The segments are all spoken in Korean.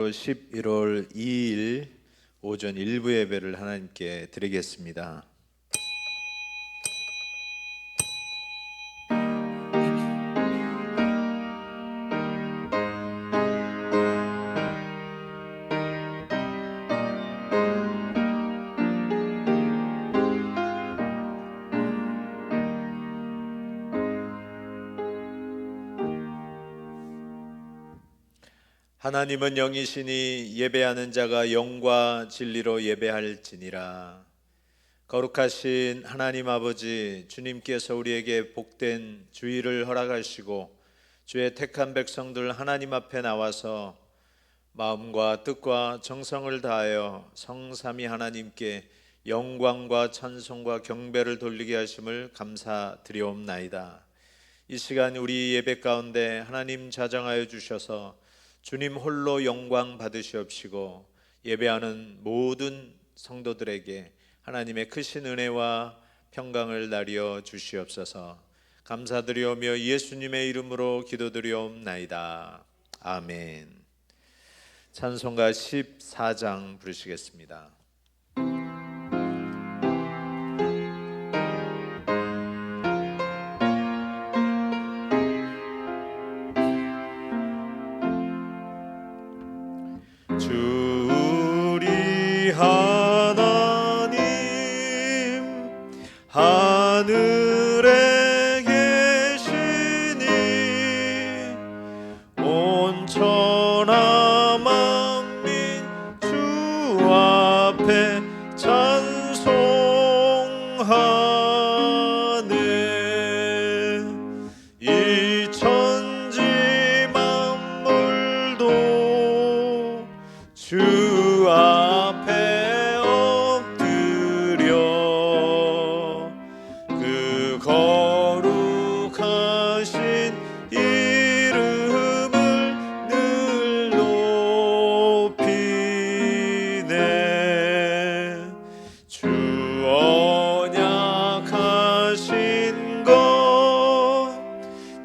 11월 2일 오전 일부 예배를 하나님께 드리겠습니다. 하나님은 영이시니 예배하는 자가 영과 진리로 예배할지니라. 거룩하신 하나님 아버지, 주님께서 우리에게 복된 주일을 허락하시고 주의 택한 백성들 하나님 앞에 나와서 마음과 뜻과 정성을 다하여 성삼위 하나님께 영광과 찬송과 경배를 돌리게 하심을 감사드리옵나이다. 이 시간 우리 예배 가운데 하나님 자정하여 주셔서 주님 홀로 영광 받으시옵시고 예배하는 모든 성도들에게 하나님의 크신 은혜와 평강을 나리어 주시옵소서. 감사드리오며 예수님의 이름으로 기도드리옵나이다. 아멘. 찬송가 14장 부르시겠습니다. 우리 하나님 하늘에 계시니 온 천하 만민 주 앞에 찬송하네. 이 천지 만물도 주 앞에 엎드려 그 거룩하신 이름을 늘 높이네. 주 언약하신 것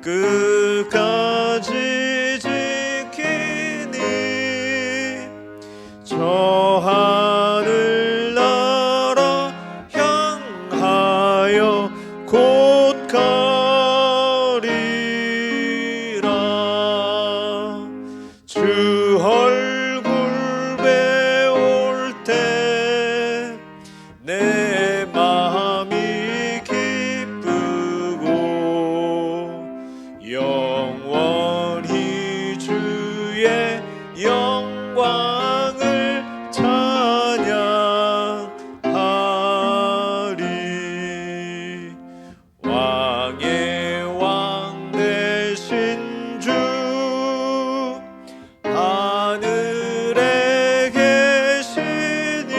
끝까지 지키니 저 하늘나라 향하여 곧 가리라. 주 얼굴 배울 때 내 마음이 기쁘고 영원히 주의 영광을 찬양하리. 왕의 왕 되신 주 하늘에 계시니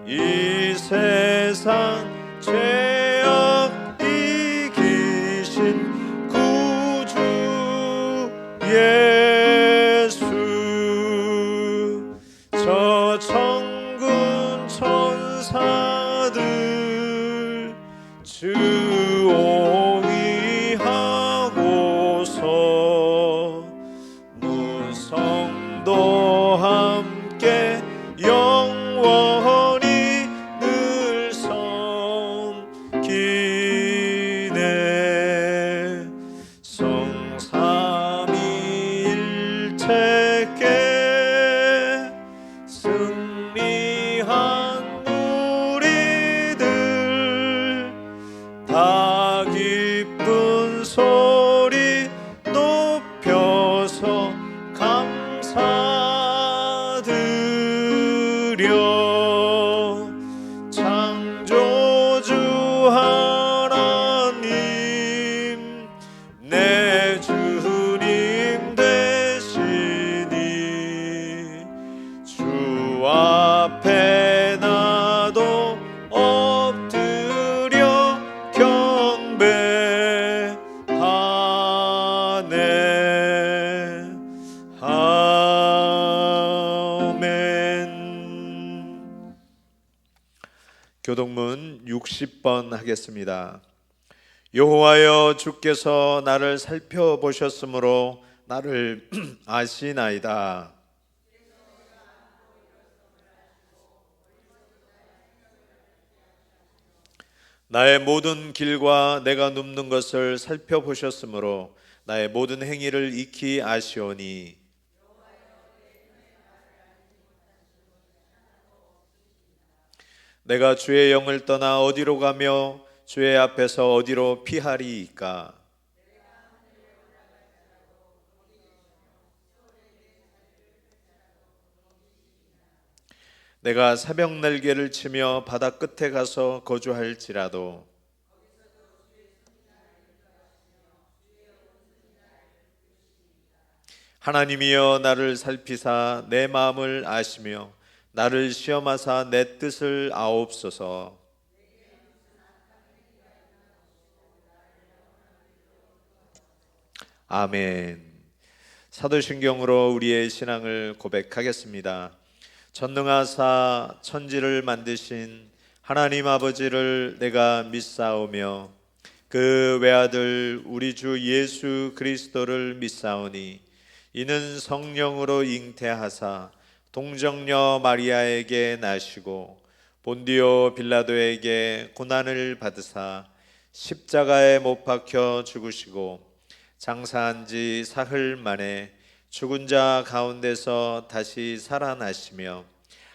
이 세상 죄악 이기신 구주 예수. 저 천군 천사들 주옹이하고서 무성도 함께 영원히 늘 섬기네. 성삼위일체께 승리한 우리들 다 기쁜 소리 높여서 감사드려. 창조주 하나님 내 주님 되시니 주 앞에 나도 엎드려 경배하네. 아멘. 교동문 60번 하겠습니다. 여호와여, 주께서 나를 살펴보셨으므로 나를 아시나이다. 나의 모든 길과 내가 눕는 것을 살펴보셨으므로 나의 모든 행위를 익히 아시오니 내가 주의 영을 떠나 어디로 가며 주의 앞에서 어디로 피하리이까. 내가 새벽 날개를 치며 바다 끝에 가서 거주할지라도 하나님이여 나를 살피사 내 마음을 아시며 나를 시험하사 내 뜻을 아옵소서. 아멘. 사도신경으로 우리의 신앙을 고백하겠습니다. 전능하사 천지를 만드신 하나님 아버지를 내가 믿사오며 그 외아들 우리 주 예수 그리스도를 믿사오니 이는 성령으로 잉태하사 동정녀 마리아에게 나시고 본디오 빌라도에게 고난을 받으사 십자가에 못 박혀 죽으시고 장사한 지 사흘 만에 죽은 자 가운데서 다시 살아나시며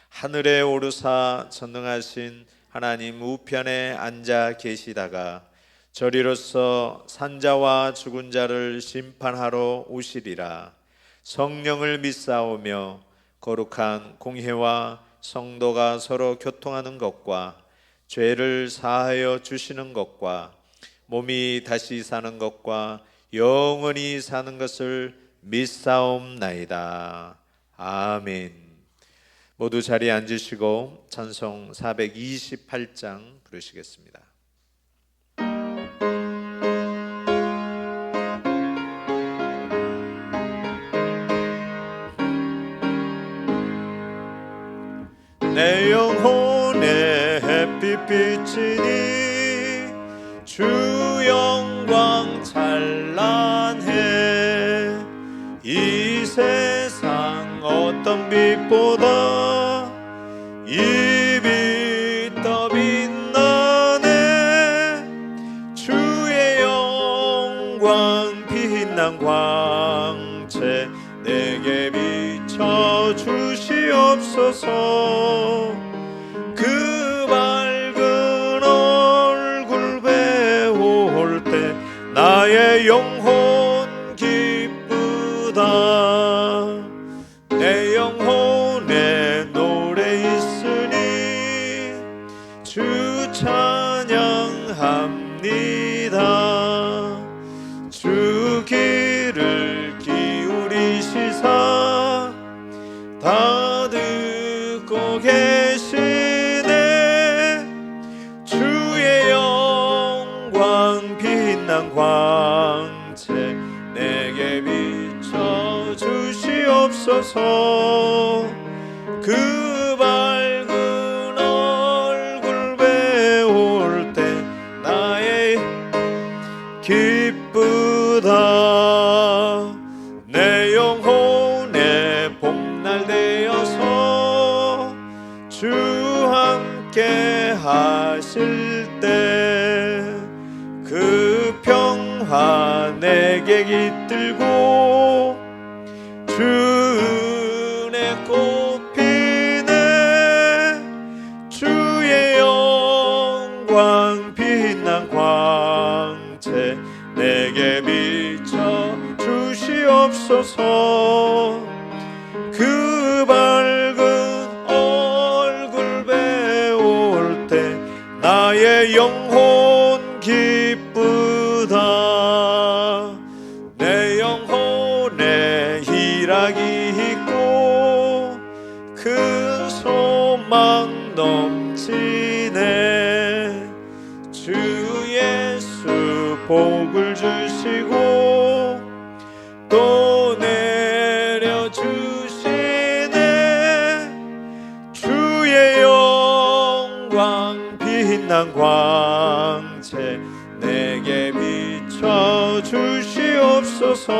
하늘에 오르사 전능하신 하나님 우편에 앉아 계시다가 저리로서 산자와 죽은 자를 심판하러 오시리라. 성령을 믿사오며 거룩한 공회와 성도가 서로 교통하는 것과 죄를 사하여 주시는 것과 몸이 다시 사는 것과 영원히 사는 것을 믿사옵나이다. 아멘. 모두 자리에 앉으시고 찬송 428장 부르시겠습니다. 내 영혼의 햇빛 비치니 주 영광 찬란해. 이 세상 어떤 빛보다 이 빛 더 빛나네. 주의 영광 빛난 광채 내게 비춰 주시옵소서. 그 밝은 얼굴 배울 때 나의 영혼 기쁘다. 내 영혼에 노래 있으니 주 찬양합니다. 주 귀를 기울이시사 다 듣고 계시네. 주의 영광 빛난 광채 내게 비춰 주시옵소서. 그 밝은 얼굴 배울 때 나의 기쁘다. 내 영혼의 봄날 되어서 주 함께 하실 때 그 평화 내게 깃들고 주 은혜 꽃피네. 주의 영광 빛난 광채 내게 비춰 주시옵소서. 그 밝은 얼굴 배울 때 나의 영혼 기쁘다. 내 영혼에 희락이 있고 큰 소망 넘치네. 주 예수 복을 주시고 또 내려주시네. 주의 영광 빛난 광채 내게 비춰 주시옵소서.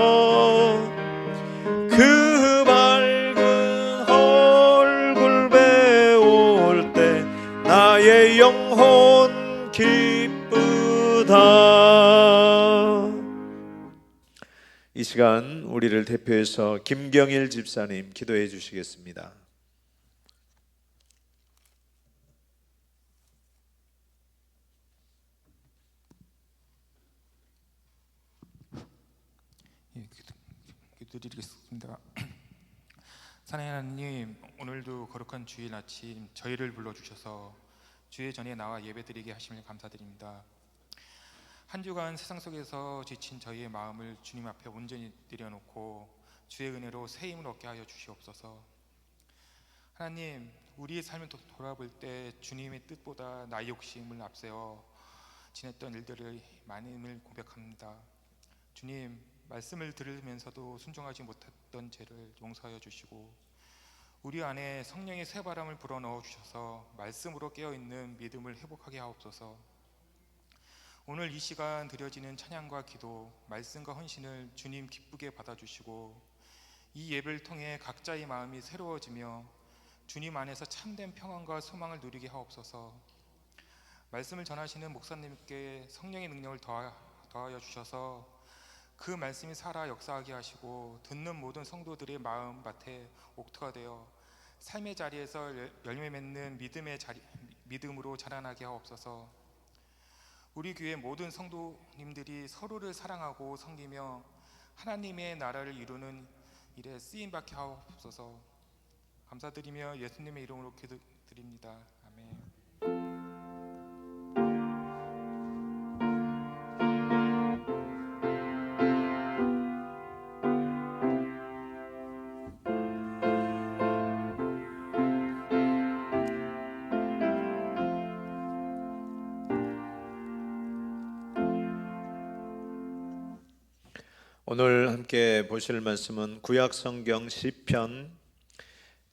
영혼 기쁘다. 이 시간 우리를 대표해서 김경일 집사님 기도해 주시겠습니다. 기도드리겠습니다. 사랑하는 하나님, 오늘도 거룩한 주일 아침 저희를 불러주셔서 주의 전에 나와 예배드리게 하심을 감사드립니다. 한 주간 세상 속에서 지친 저희의 마음을 주님 앞에 온전히 내려놓고 주의 은혜로 새 힘을 얻게 하여 주시옵소서. 하나님, 우리의 삶을 돌아볼 때 주님의 뜻보다 나의 욕심을 앞세워 지냈던 일들을 많음을 고백합니다. 주님, 말씀을 들으면서도 순종하지 못했던 죄를 용서하여 주시고 우리 안에 성령의 새 바람을 불어넣어 주셔서 말씀으로 깨어있는 믿음을 회복하게 하옵소서. 오늘 이 시간 드려지는 찬양과 기도, 말씀과 헌신을 주님 기쁘게 받아주시고 이 예배를 통해 각자의 마음이 새로워지며 주님 안에서 참된 평안과 소망을 누리게 하옵소서. 말씀을 전하시는 목사님께 성령의 능력을 더하여 주셔서 그 말씀이 살아 역사하게 하시고 듣는 모든 성도들의 마음밭에 옥토가 되어 삶의 자리에서 열매 맺는 믿음으로 자라나게 하옵소서. 우리 교회 모든 성도님들이 서로를 사랑하고 섬기며 하나님의 나라를 이루는 일에 쓰임받게 하옵소서. 감사드리며 예수님의 이름으로 기도드립니다. 아멘. 오늘 함께 보실 말씀은 구약성경 시편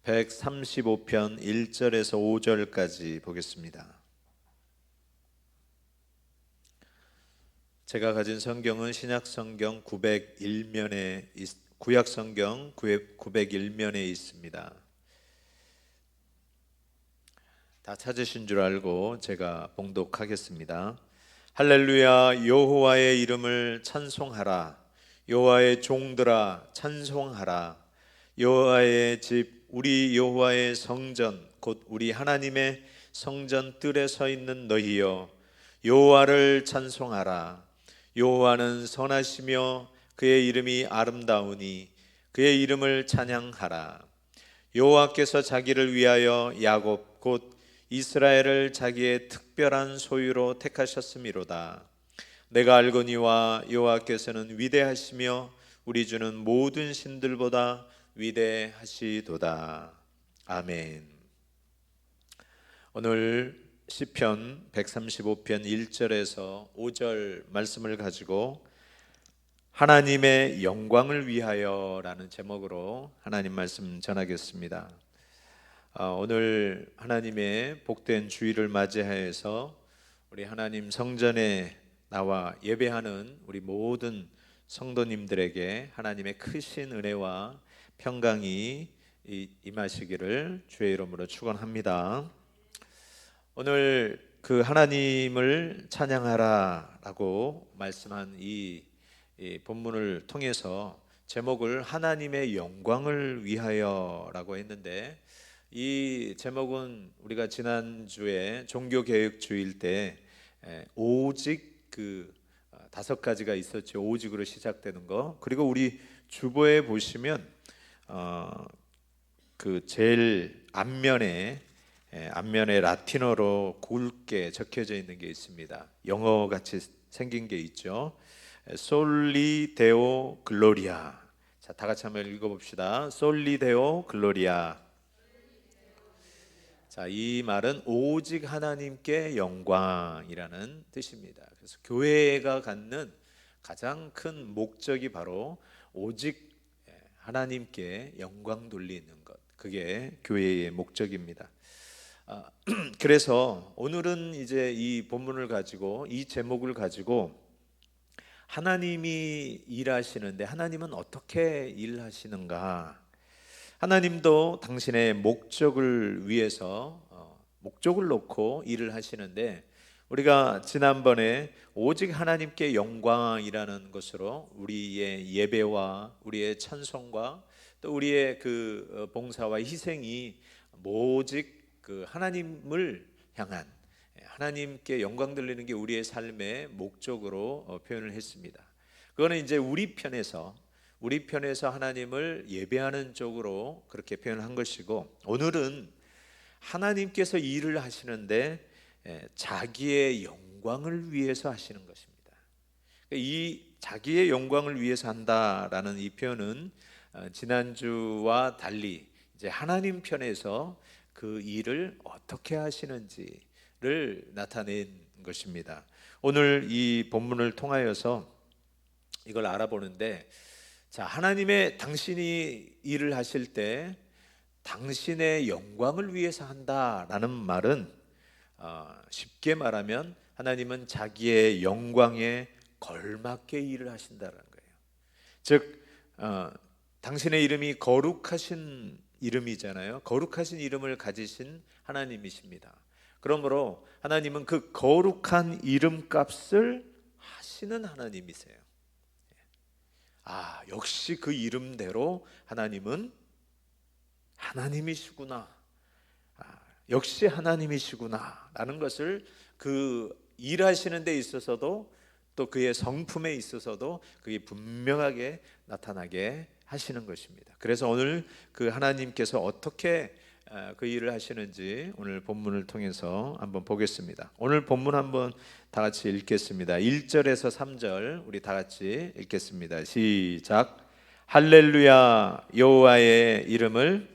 135편 1절에서 5절까지 보겠습니다. 제가 가진 성경은 신약성경 901면에 구약성경 901면에 있습니다. 다 찾으신 줄 알고 제가 봉독하겠습니다. 할렐루야, 여호와의 이름을 찬송하라. 여호와의 종들아 찬송하라. 여호와의 집, 우리 여호와의 성전, 곧 우리 하나님의 성전 뜰에 서 있는 너희여, 여호와를 찬송하라. 여호와는 선하시며 그의 이름이 아름다우니 그의 이름을 찬양하라. 여호와께서 자기를 위하여 야곱 곧 이스라엘을 자기의 특별한 소유로 택하셨음이로다. 내가 알거니와 여호와께서는 위대하시며 우리 주는 모든 신들보다 위대하시도다. 아멘. 오늘 시편 135편 1절에서 5절 말씀을 가지고 하나님의 영광을 위하여라는 제목으로 하나님 말씀 전하겠습니다. 오늘 하나님의 복된 주일을 맞이하여서 우리 하나님 성전에 나와 예배하는 우리 모든 성도님들에게 하나님의 크신 은혜와 평강이 임하시기를 주의 이름으로 축원합니다. 오늘 그 하나님을 찬양하라라고 말씀한 이 본문을 통해서 제목을 하나님의 영광을 위하여라고 했는데, 이 제목은 우리가 지난주에 종교개혁주일 때 오직 그 5가지가 있었죠. 오직으로 시작되는 거. 그리고 우리 주보에 보시면 그 제일 앞면에 라틴어로 굵게 적혀져 있는 게 있습니다. 영어 같이 생긴 게 있죠. 솔리 데오 글로리아. 자, 다 같이 한번 읽어봅시다. 솔리 데오 글로리아. 자, 이 말은 오직 하나님께 영광이라는 뜻입니다. 그래서 교회가 갖는 가장 큰 목적이 바로 오직 하나님께 영광 돌리는 것, 그게 교회의 목적입니다. 그래서 오늘은 이제 이 본문을 가지고, 이 제목을 가지고 하나님이 일하시는데 하나님은 어떻게 일하시는가, 하나님도 당신의 목적을 위해서 목적을 놓고 일을 하시는데, 우리가 지난번에 오직 하나님께 영광이라는 것으로 우리의 예배와 우리의 찬송과 또 우리의 그 봉사와 희생이 오직 그 하나님을 향한, 하나님께 영광 돌리는 게 우리의 삶의 목적으로 표현을 했습니다. 그거는 이제 우리 편에서 하나님을 예배하는 쪽으로 그렇게 표현한 것이고, 오늘은 하나님께서 일을 하시는데 자기의 영광을 위해서 하시는 것입니다. 이 자기의 영광을 위해서 한다라는 이 표현은 지난주와 달리 이제 하나님 편에서 그 일을 어떻게 하시는지를 나타낸 것입니다. 오늘 이 본문을 통하여서 이걸 알아보는데, 자, 하나님의 당신이 일을 하실 때 당신의 영광을 위해서 한다라는 말은 쉽게 말하면 하나님은 자기의 영광에 걸맞게 일을 하신다는 거예요. 즉 당신의 이름이 거룩하신 이름이잖아요. 거룩하신 이름을 가지신 하나님이십니다. 그러므로 하나님은 그 거룩한 이름값을 하시는 하나님이세요. 역시 그 이름대로 하나님은 하나님이시구나, 역시 하나님이시구나 라는 것을 그 일하시는 데 있어서도 또 그의 성품에 있어서도 그게 분명하게 나타나게 하시는 것입니다. 그래서 오늘 그 하나님께서 어떻게 그 일을 하시는지 오늘 본문을 통해서 한번 보겠습니다. 오늘 본문 한번 다 같이 읽겠습니다. 1절에서 3절 우리 다 같이 읽겠습니다. 시작. 할렐루야, 여호와의 이름을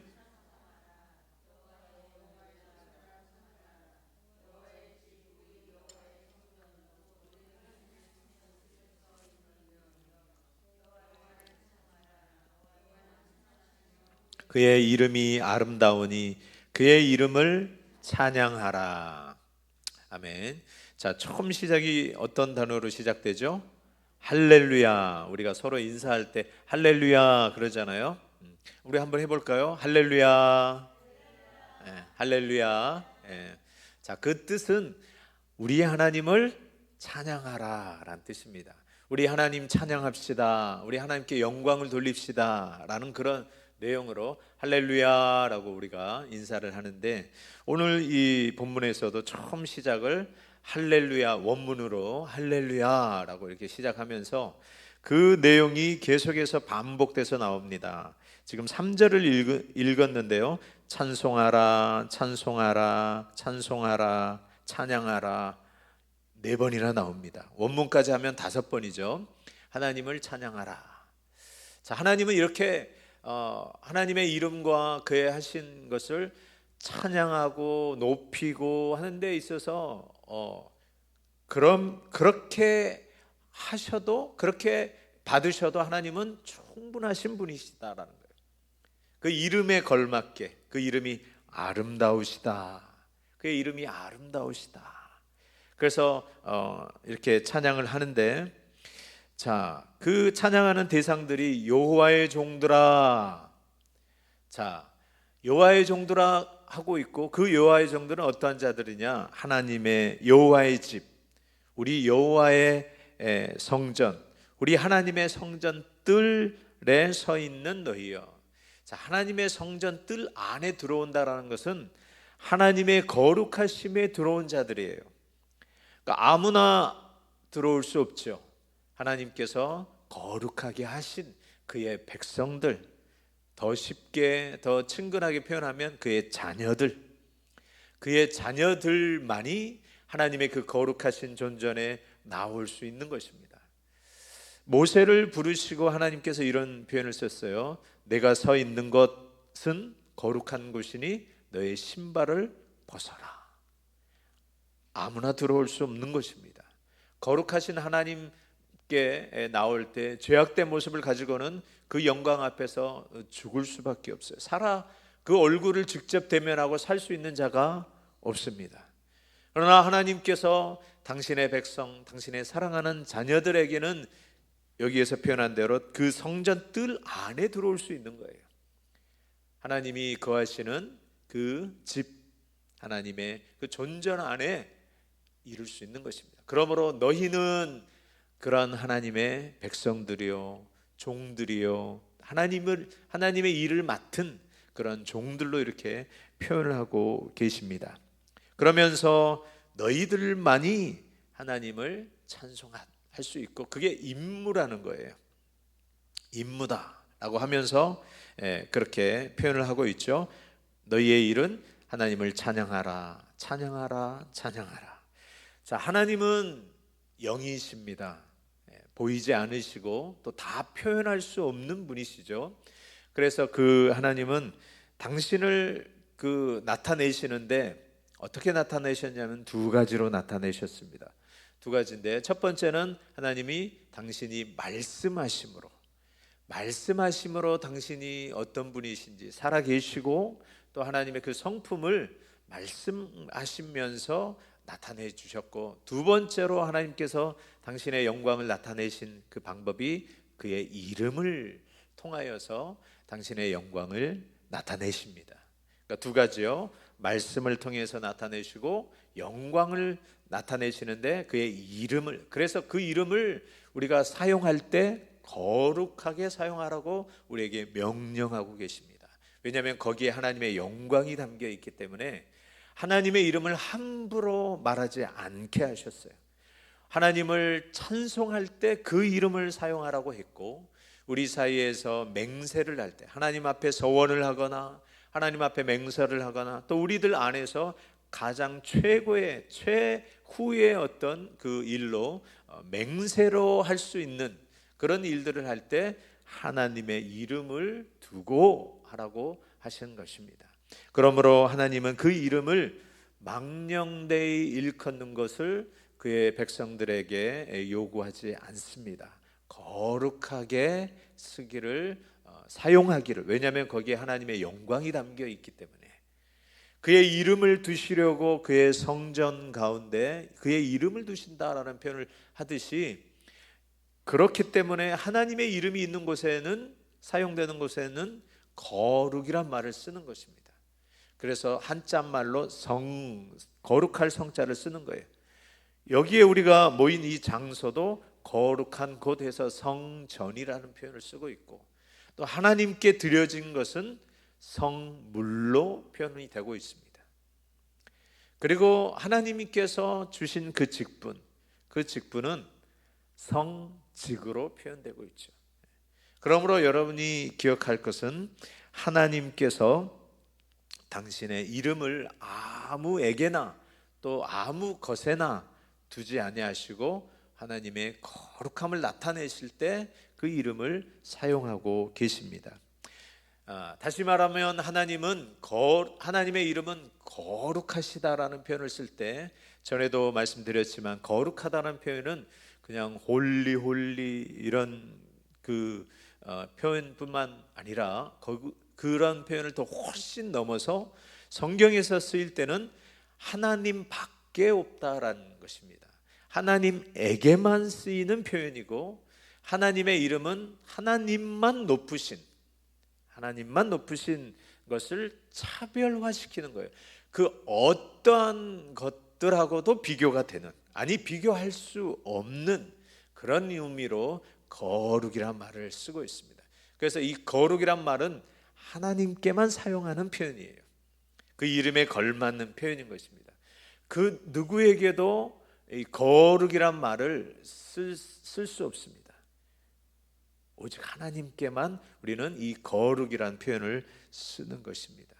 그의 이름이 아름다우니 그의 이름을 찬양하라. 아멘. 자, 처음 시작이 어떤 단어로 시작되죠? 할렐루야. 우리가 서로 인사할 때 할렐루야 그러잖아요. 우리 한번 해볼까요? 할렐루야. 할렐루야. 자, 그 뜻은 우리 하나님을 찬양하라 라는 뜻입니다. 우리 하나님 찬양합시다, 우리 하나님께 영광을 돌립시다 라는 그런 내용으로 할렐루야라고 우리가 인사를 하는데, 오늘 이 본문에서도 처음 시작을 할렐루야, 원문으로 할렐루야라고 이렇게 시작하면서 그 내용이 계속해서 반복돼서 나옵니다. 지금 3절을 읽었는데요, 찬송하라, 찬송하라, 찬송하라, 찬양하라 4번이나 나옵니다. 원문까지 하면 5번이죠. 하나님을 찬양하라. 자, 하나님은 이렇게 하나님의 이름과 그의 하신 것을 찬양하고 높이고 하는 데 있어서 그렇게 하셔도, 그렇게 받으셔도 하나님은 충분하신 분이시다라는 거예요. 그 이름에 걸맞게, 그 이름이 아름다우시다, 그의 이름이 아름다우시다. 그래서 이렇게 찬양을 하는데, 자, 그 찬양하는 대상들이 여호와의 종들아. 자, 여호와의 종들아 하고 있고, 그 여호와의 종들은 어떠한 자들이냐? 하나님의 여호와의 집, 우리 여호와의 성전, 우리 하나님의 성전 뜰에 서 있는 너희여. 자, 하나님의 성전 뜰 안에 들어온다라는 것은 하나님의 거룩하심에 들어온 자들이에요. 그러니까 아무나 들어올 수 없죠. 하나님께서 거룩하게 하신 그의 백성들, 더 쉽게 더 친근하게 표현하면 그의 자녀들, 그의 자녀들만이 하나님의 그 거룩하신 존전에 나올 수 있는 것입니다. 모세를 부르시고 하나님께서 이런 표현을 썼어요. 내가 서 있는 것은 거룩한 곳이니 너의 신발을 벗어라. 아무나 들어올 수 없는 것입니다. 거룩하신 하나님께 나올 때 죄악된 모습을 가지고는 그 영광 앞에서 죽을 수밖에 없어요. 그 얼굴을 직접 대면하고 살 수 있는 자가 없습니다. 그러나 하나님께서 당신의 백성, 당신의 사랑하는 자녀들에게는 여기에서 표현한 대로 그 성전 뜰 안에 들어올 수 있는 거예요. 하나님이 거하시는 그 집, 하나님의 그 존전 안에 이룰 수 있는 것입니다. 그러므로 너희는 그런 하나님의 백성들이요, 종들이요, 하나님의 일을 맡은 그런 종들로 이렇게 표현을 하고 계십니다. 그러면서 너희들만이 하나님을 찬송할 수 있고, 그게 임무라는 거예요. 임무다라고 하면서 그렇게 표현을 하고 있죠. 너희의 일은 하나님을 찬양하라, 찬양하라, 찬양하라. 자, 하나님은 영이십니다. 보이지 않으시고 또 다 표현할 수 없는 분이시죠. 그래서 그 하나님은 당신을 나타내시는데 어떻게 나타내셨냐면 두 가지로 나타내셨습니다. 두 가지인데, 첫 번째는 하나님이 당신이 말씀하심으로 당신이 어떤 분이신지 살아계시고 또 하나님의 그 성품을 말씀하시면서 나타내 주셨고, 두 번째로 하나님께서 당신의 영광을 나타내신 그 방법이 그의 이름을 통하여서 당신의 영광을 나타내십니다. 그러니까 두 가지요. 말씀을 통해서 나타내시고 영광을 나타내시는데 그의 이름을, 그래서 그 이름을 우리가 사용할 때 거룩하게 사용하라고 우리에게 명령하고 계십니다. 왜냐하면 거기에 하나님의 영광이 담겨 있기 때문에 하나님의 이름을 함부로 말하지 않게 하셨어요. 하나님을 찬송할 때 그 이름을 사용하라고 했고, 우리 사이에서 맹세를 할 때, 하나님 앞에 서원을 하거나 하나님 앞에 맹세를 하거나 또 우리들 안에서 가장 최후의 어떤 그 일로 맹세로 할 수 있는 그런 일들을 할 때 하나님의 이름을 두고 하라고 하신 것입니다. 그러므로 하나님은 그 이름을 망령되이 일컫는 것을 그의 백성들에게 요구하지 않습니다. 거룩하게 쓰기를, 사용하기를. 왜냐하면 거기에 하나님의 영광이 담겨 있기 때문에. 그의 이름을 두시려고 그의 성전 가운데 그의 이름을 두신다라는 표현을 하듯이, 그렇기 때문에 하나님의 이름이 있는 곳에는, 사용되는 곳에는 거룩이란 말을 쓰는 것입니다. 그래서 한자말로 거룩할 성자를 쓰는 거예요. 여기에 우리가 모인 이 장소도 거룩한 곳에서 성전이라는 표현을 쓰고 있고, 또 하나님께 드려진 것은 성물로 표현이 되고 있습니다. 그리고 하나님께서 주신 그 직분은 성직으로 표현되고 있죠. 그러므로 여러분이 기억할 것은, 하나님께서 당신의 이름을 아무에게나 또 아무 것에나 두지 아니하시고 하나님의 거룩함을 나타내실 때 그 이름을 사용하고 계십니다. 다시 말하면 하나님의 이름은 거룩하시다라는 표현을 쓸 때, 전에도 말씀드렸지만 거룩하다는 표현은 그냥 홀리 이런 표현뿐만 아니라 그런 표현을 더 훨씬 넘어서 성경에서 쓰일 때는 하나님밖에 없다라는 것입니다. 하나님에게만 쓰이는 표현이고, 하나님의 이름은 하나님만 높으신 것을 차별화시키는 거예요. 그 어떠한 것들하고도 비교가 되는, 비교할 수 없는 그런 의미로 거룩이란 말을 쓰고 있습니다. 그래서 이 거룩이란 말은 하나님께만 사용하는 표현이에요. 그 이름에 걸맞는 표현인 것입니다. 그 누구에게도 이 거룩이란 말을 쓸 수 없습니다. 오직 하나님께만 우리는 이 거룩이란 표현을 쓰는 것입니다.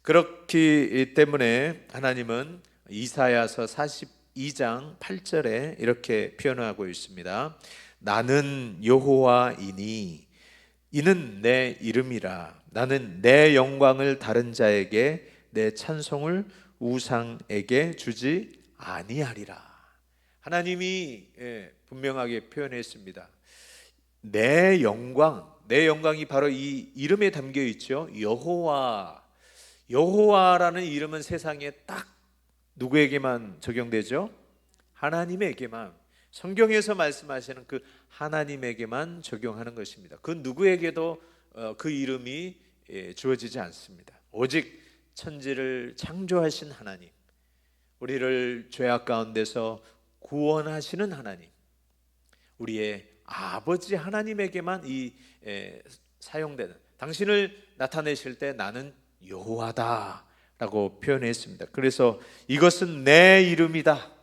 그렇기 때문에 하나님은 이사야서 42장 8절에 이렇게 표현하고 있습니다. 나는 여호와이니 이는 내 이름이라. 나는 내 영광을 다른 자에게, 내 찬송을 우상에게 주지 아니하리라. 하나님이 분명하게 표현했습니다. 내 영광이 바로 이 이름에 담겨 있죠. 여호와라는 이름은 세상에 딱 누구에게만 적용되죠? 하나님에게만. 성경에서 말씀하시는 그 하나님에게만 적용하는 것입니다. 그 누구에게도 그 이름이 주어지지 않습니다. 오직 천지를 창조하신 하나님, 우리를 죄악 가운데서 구원하시는 하나님, 우리의 아버지 하나님에게만 사용되는, 당신을 나타내실 때 나는 여호와다 라고 표현했습니다. 그래서 이것은 내 이름이다,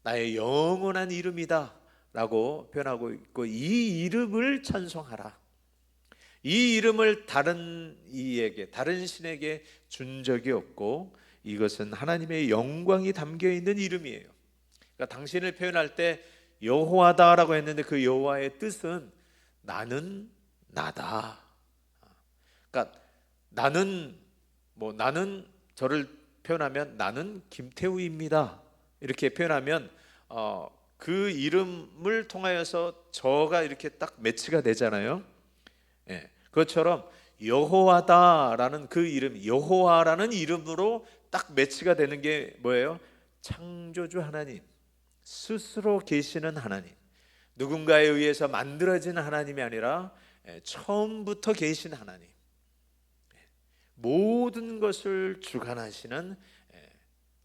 나의 영원한 이름이다 라고 표현하고 있고, 이 이름을 찬송하라. 이 이름을 다른 이에게, 다른 신에게 준 적이 없고, 이것은 하나님의 영광이 담겨 있는 이름이에요. 그러니까 당신을 표현할 때 여호와다라고 했는데, 그 여호와의 뜻은 나는 나다. 그러니까 나는 저를 표현하면 나는 김태우입니다 이렇게 표현하면 그 이름을 통하여서 저가 이렇게 딱 매치가 되잖아요. 예, 그것처럼 여호와다라는 그 이름, 여호와라는 이름으로 딱 매치가 되는 게 뭐예요? 창조주 하나님, 스스로 계시는 하나님, 누군가에 의해서 만들어진 하나님이 아니라 처음부터 계신 하나님, 모든 것을 주관하시는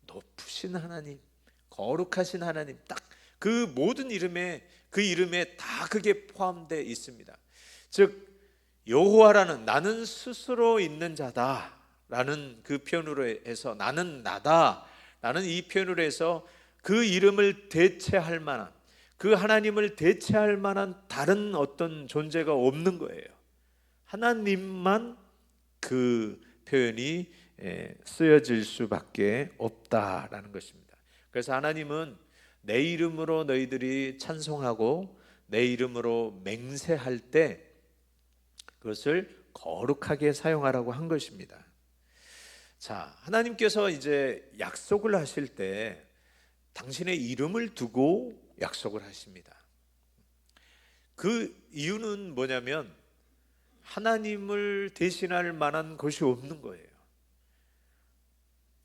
높으신 하나님, 거룩하신 하나님, 딱 그 모든 이름에, 그 이름에 다 그게 포함되어 있습니다. 즉 여호와라는, 나는 스스로 있는 자다라는 그 표현으로 해서, 나는 나다라는 이 표현으로 해서 그 이름을 대체할 만한, 그 하나님을 대체할 만한 다른 어떤 존재가 없는 거예요. 하나님만 그 표현이 쓰여질 수밖에 없다라는 것입니다. 그래서 하나님은 내 이름으로 너희들이 찬송하고 내 이름으로 맹세할 때 그것을 거룩하게 사용하라고 한 것입니다. 자, 하나님께서 이제 약속을 하실 때 당신의 이름을 두고 약속을 하십니다. 그 이유는 뭐냐면 하나님을 대신할 만한 것이 없는 거예요.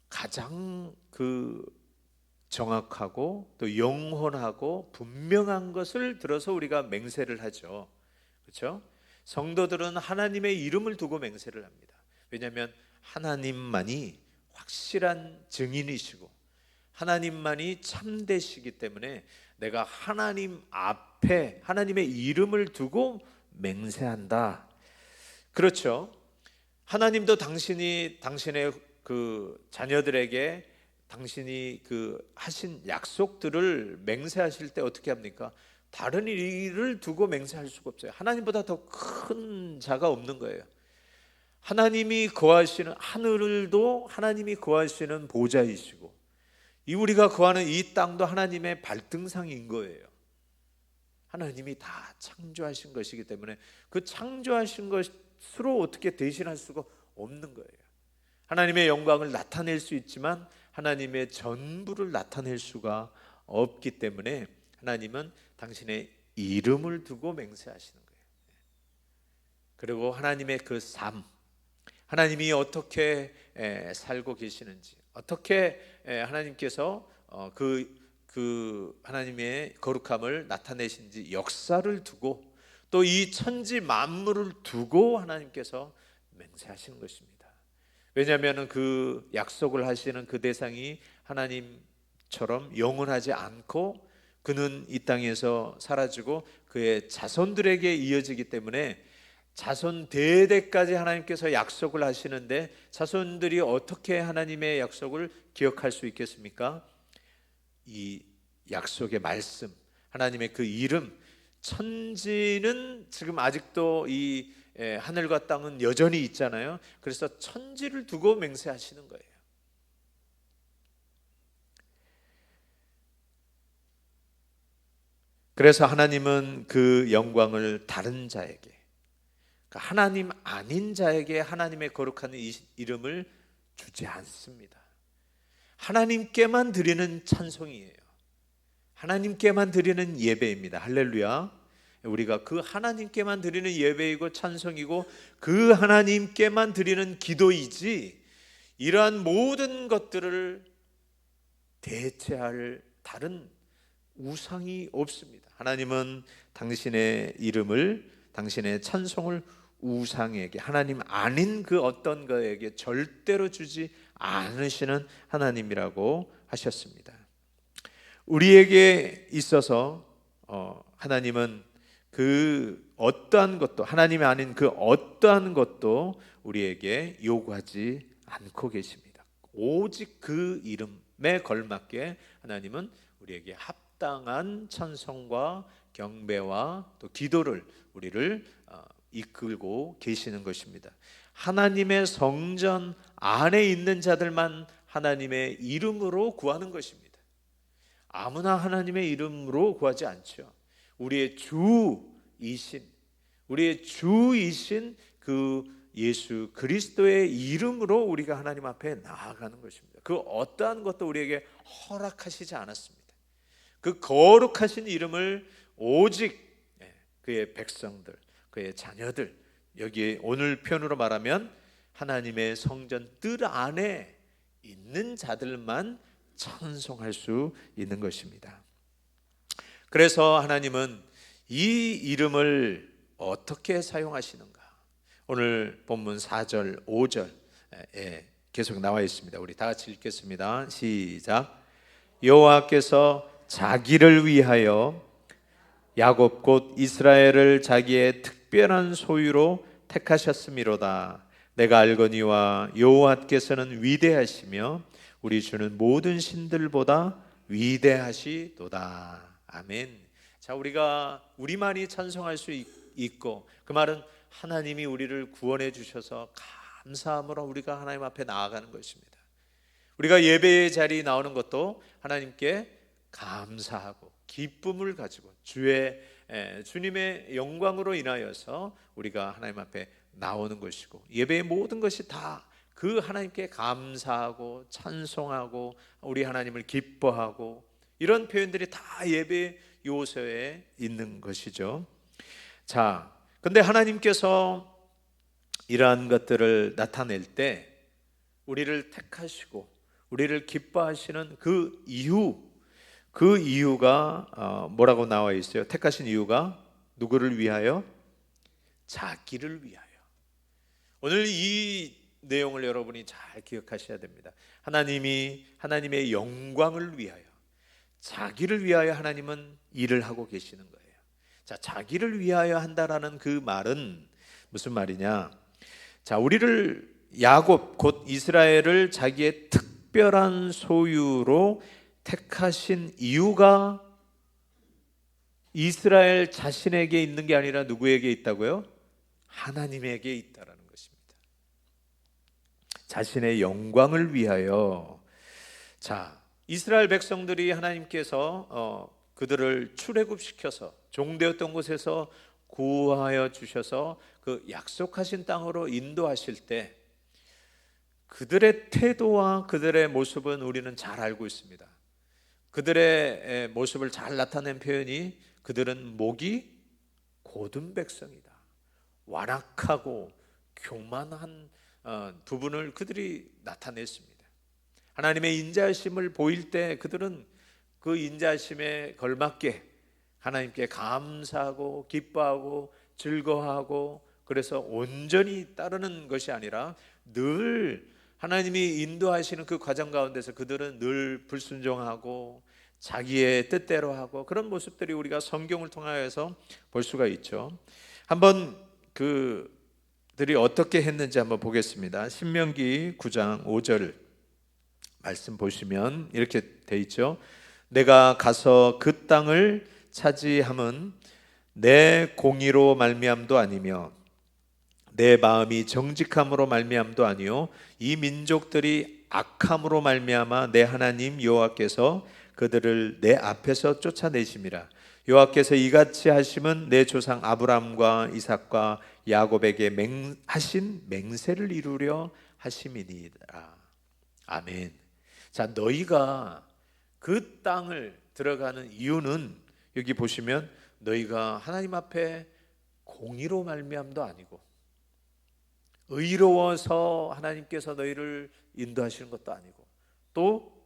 가장 정확하고 또 영원하고 분명한 것을 들어서 우리가 맹세를 하죠. 그렇죠? 성도들은 하나님의 이름을 두고 맹세를 합니다. 왜냐하면 하나님만이 확실한 증인이시고 하나님만이 참되시기 때문에 내가 하나님 앞에 하나님의 이름을 두고 맹세한다. 그렇죠? 하나님도 당신의 그 자녀들에게 당신이 하신 약속들을 맹세하실 때 어떻게 합니까? 다른 일을 두고 맹세할 수가 없어요. 하나님보다 더 큰 자가 없는 거예요. 하나님이 거하시는 하늘도 하나님이 거하시는 보좌이시고, 이 우리가 거하는 이 땅도 하나님의 발등상인 거예요. 하나님이 다 창조하신 것이기 때문에 그 창조하신 것으로 어떻게 대신할 수가 없는 거예요. 하나님의 영광을 나타낼 수 있지만 하나님의 전부를 나타낼 수가 없기 때문에 하나님은 당신의 이름을 두고 맹세하시는 거예요. 그리고 하나님의 그 삶, 하나님이 어떻게 살고 계시는지, 어떻게 하나님께서 하나님의 거룩함을 나타내신지 역사를 두고, 또 이 천지 만물을 두고 하나님께서 맹세하시는 것입니다. 왜냐하면 그 약속을 하시는 그 대상이 하나님처럼 영원하지 않고 그는 이 땅에서 사라지고 그의 자손들에게 이어지기 때문에 자손 대대까지 하나님께서 약속을 하시는데, 자손들이 어떻게 하나님의 약속을 기억할 수 있겠습니까? 이 약속의 말씀, 하나님의 그 이름, 천지는 지금 아직도 이 하늘과 땅은 여전히 있잖아요. 그래서 천지를 두고 맹세하시는 거예요. 그래서 하나님은 그 영광을 다른 자에게, 그러니까 하나님 아닌 자에게 하나님의 거룩한 이름을 주지 않습니다. 하나님께만 드리는 찬송이에요. 하나님께만 드리는 예배입니다. 할렐루야. 우리가 그 하나님께만 드리는 예배이고 찬송이고 그 하나님께만 드리는 기도이지, 이러한 모든 것들을 대체할 다른 우상이 없습니다. 하나님은 당신의 이름을, 당신의 찬송을 우상에게, 하나님 아닌 그 어떤 거에게 절대로 주지 않으시는 하나님이라고 하셨습니다. 우리에게 있어서 하나님은 그 어떠한 것도, 하나님이 아닌 그 어떠한 것도 우리에게 요구하지 않고 계십니다. 오직 그 이름에 걸맞게 하나님은 우리에게 합당한 찬송과 경배와 또 기도를, 우리를 이끌고 계시는 것입니다. 하나님의 성전 안에 있는 자들만 하나님의 이름으로 구하는 것입니다. 아무나 하나님의 이름으로 구하지 않죠. 우리의 주이신 그 예수 그리스도의 이름으로 우리가 하나님 앞에 나아가는 것입니다. 그 어떠한 것도 우리에게 허락하시지 않았습니다. 그 거룩하신 이름을 오직 그의 백성들, 그의 자녀들, 여기에 오늘 표현으로 말하면 하나님의 성전 뜰 안에 있는 자들만 찬송할 수 있는 것입니다. 그래서 하나님은 이 이름을 어떻게 사용하시는가? 오늘 본문 4절, 5절에 계속 나와 있습니다. 우리 다 같이 읽겠습니다. 시작. 여호와께서 자기를 위하여 야곱 곧 이스라엘을 자기의 특별한 소유로 택하셨음이로다. 내가 알거니와 여호와께서는 위대하시며 우리 주는 모든 신들보다 위대하시도다. 아멘. 자, 우리가 우리만이 찬송할 수 있고, 그 말은 하나님이 우리를 구원해 주셔서 감사함으로 우리가 하나님 앞에 나아가는 것입니다. 우리가 예배의 자리에 나오는 것도 하나님께 감사하고 기쁨을 가지고 주님의 영광으로 인하여서 우리가 하나님 앞에 나오는 것이고, 예배의 모든 것이 다 그 하나님께 감사하고 찬송하고 우리 하나님을 기뻐하고, 이런 표현들이 다 예배 요소에 있는 것이죠. 자, 근데 하나님께서 이러한 것들을 나타낼 때 우리를 택하시고 우리를 기뻐하시는 그 이유가 뭐라고 나와 있어요? 택하신 이유가 누구를 위하여? 자기를 위하여. 오늘 이 내용을 여러분이 잘 기억하셔야 됩니다. 하나님의 영광을 위하여, 자기를 위하여 하나님은 일을 하고 계시는 거예요. 자, 자기를 위하여 한다라는 그 말은 무슨 말이냐? 자, 우리를 야곱 곧 이스라엘을 자기의 특별한 소유로 택하신 이유가 이스라엘 자신에게 있는 게 아니라 누구에게 있다고요? 하나님에게 있다라는 것입니다. 자신의 영광을 위하여. 자, 이스라엘 백성들이 하나님께서 그들을 출애굽시켜서 종되었던 곳에서 구하여 주셔서 그 약속하신 땅으로 인도하실 때 그들의 태도와 그들의 모습은 우리는 잘 알고 있습니다. 그들의 모습을 잘 나타낸 표현이 그들은 목이 곧은 백성이다. 완악하고 교만한 부분을 그들이 나타냈습니다. 하나님의 인자하심을 보일 때 그들은 그 인자하심에 걸맞게 하나님께 감사하고 기뻐하고 즐거워하고, 그래서 온전히 따르는 것이 아니라 늘 하나님이 인도하시는 그 과정 가운데서 그들은 늘 불순종하고 자기의 뜻대로 하고, 그런 모습들이 우리가 성경을 통하여서 볼 수가 있죠. 한번 그들이 어떻게 했는지 한번 보겠습니다. 신명기 9장 5절 말씀 보시면 이렇게 돼 있죠. 내가 가서 그 땅을 차지함은 내 공의로 말미암도 아니며 내 마음이 정직함으로 말미암도 아니요 이 민족들이 악함으로 말미암아 내 하나님 여호와께서 그들을 내 앞에서 쫓아내심이라. 여호와께서 이같이 하심은 내 조상 아브라함과 이삭과 야곱에게 하신 맹세를 이루려 하심이니라. 아멘. 자, 너희가 그 땅을 들어가는 이유는 여기 보시면 너희가 하나님 앞에 공의로 말미암도 아니고 의로워서 하나님께서 너희를 인도하시는 것도 아니고 또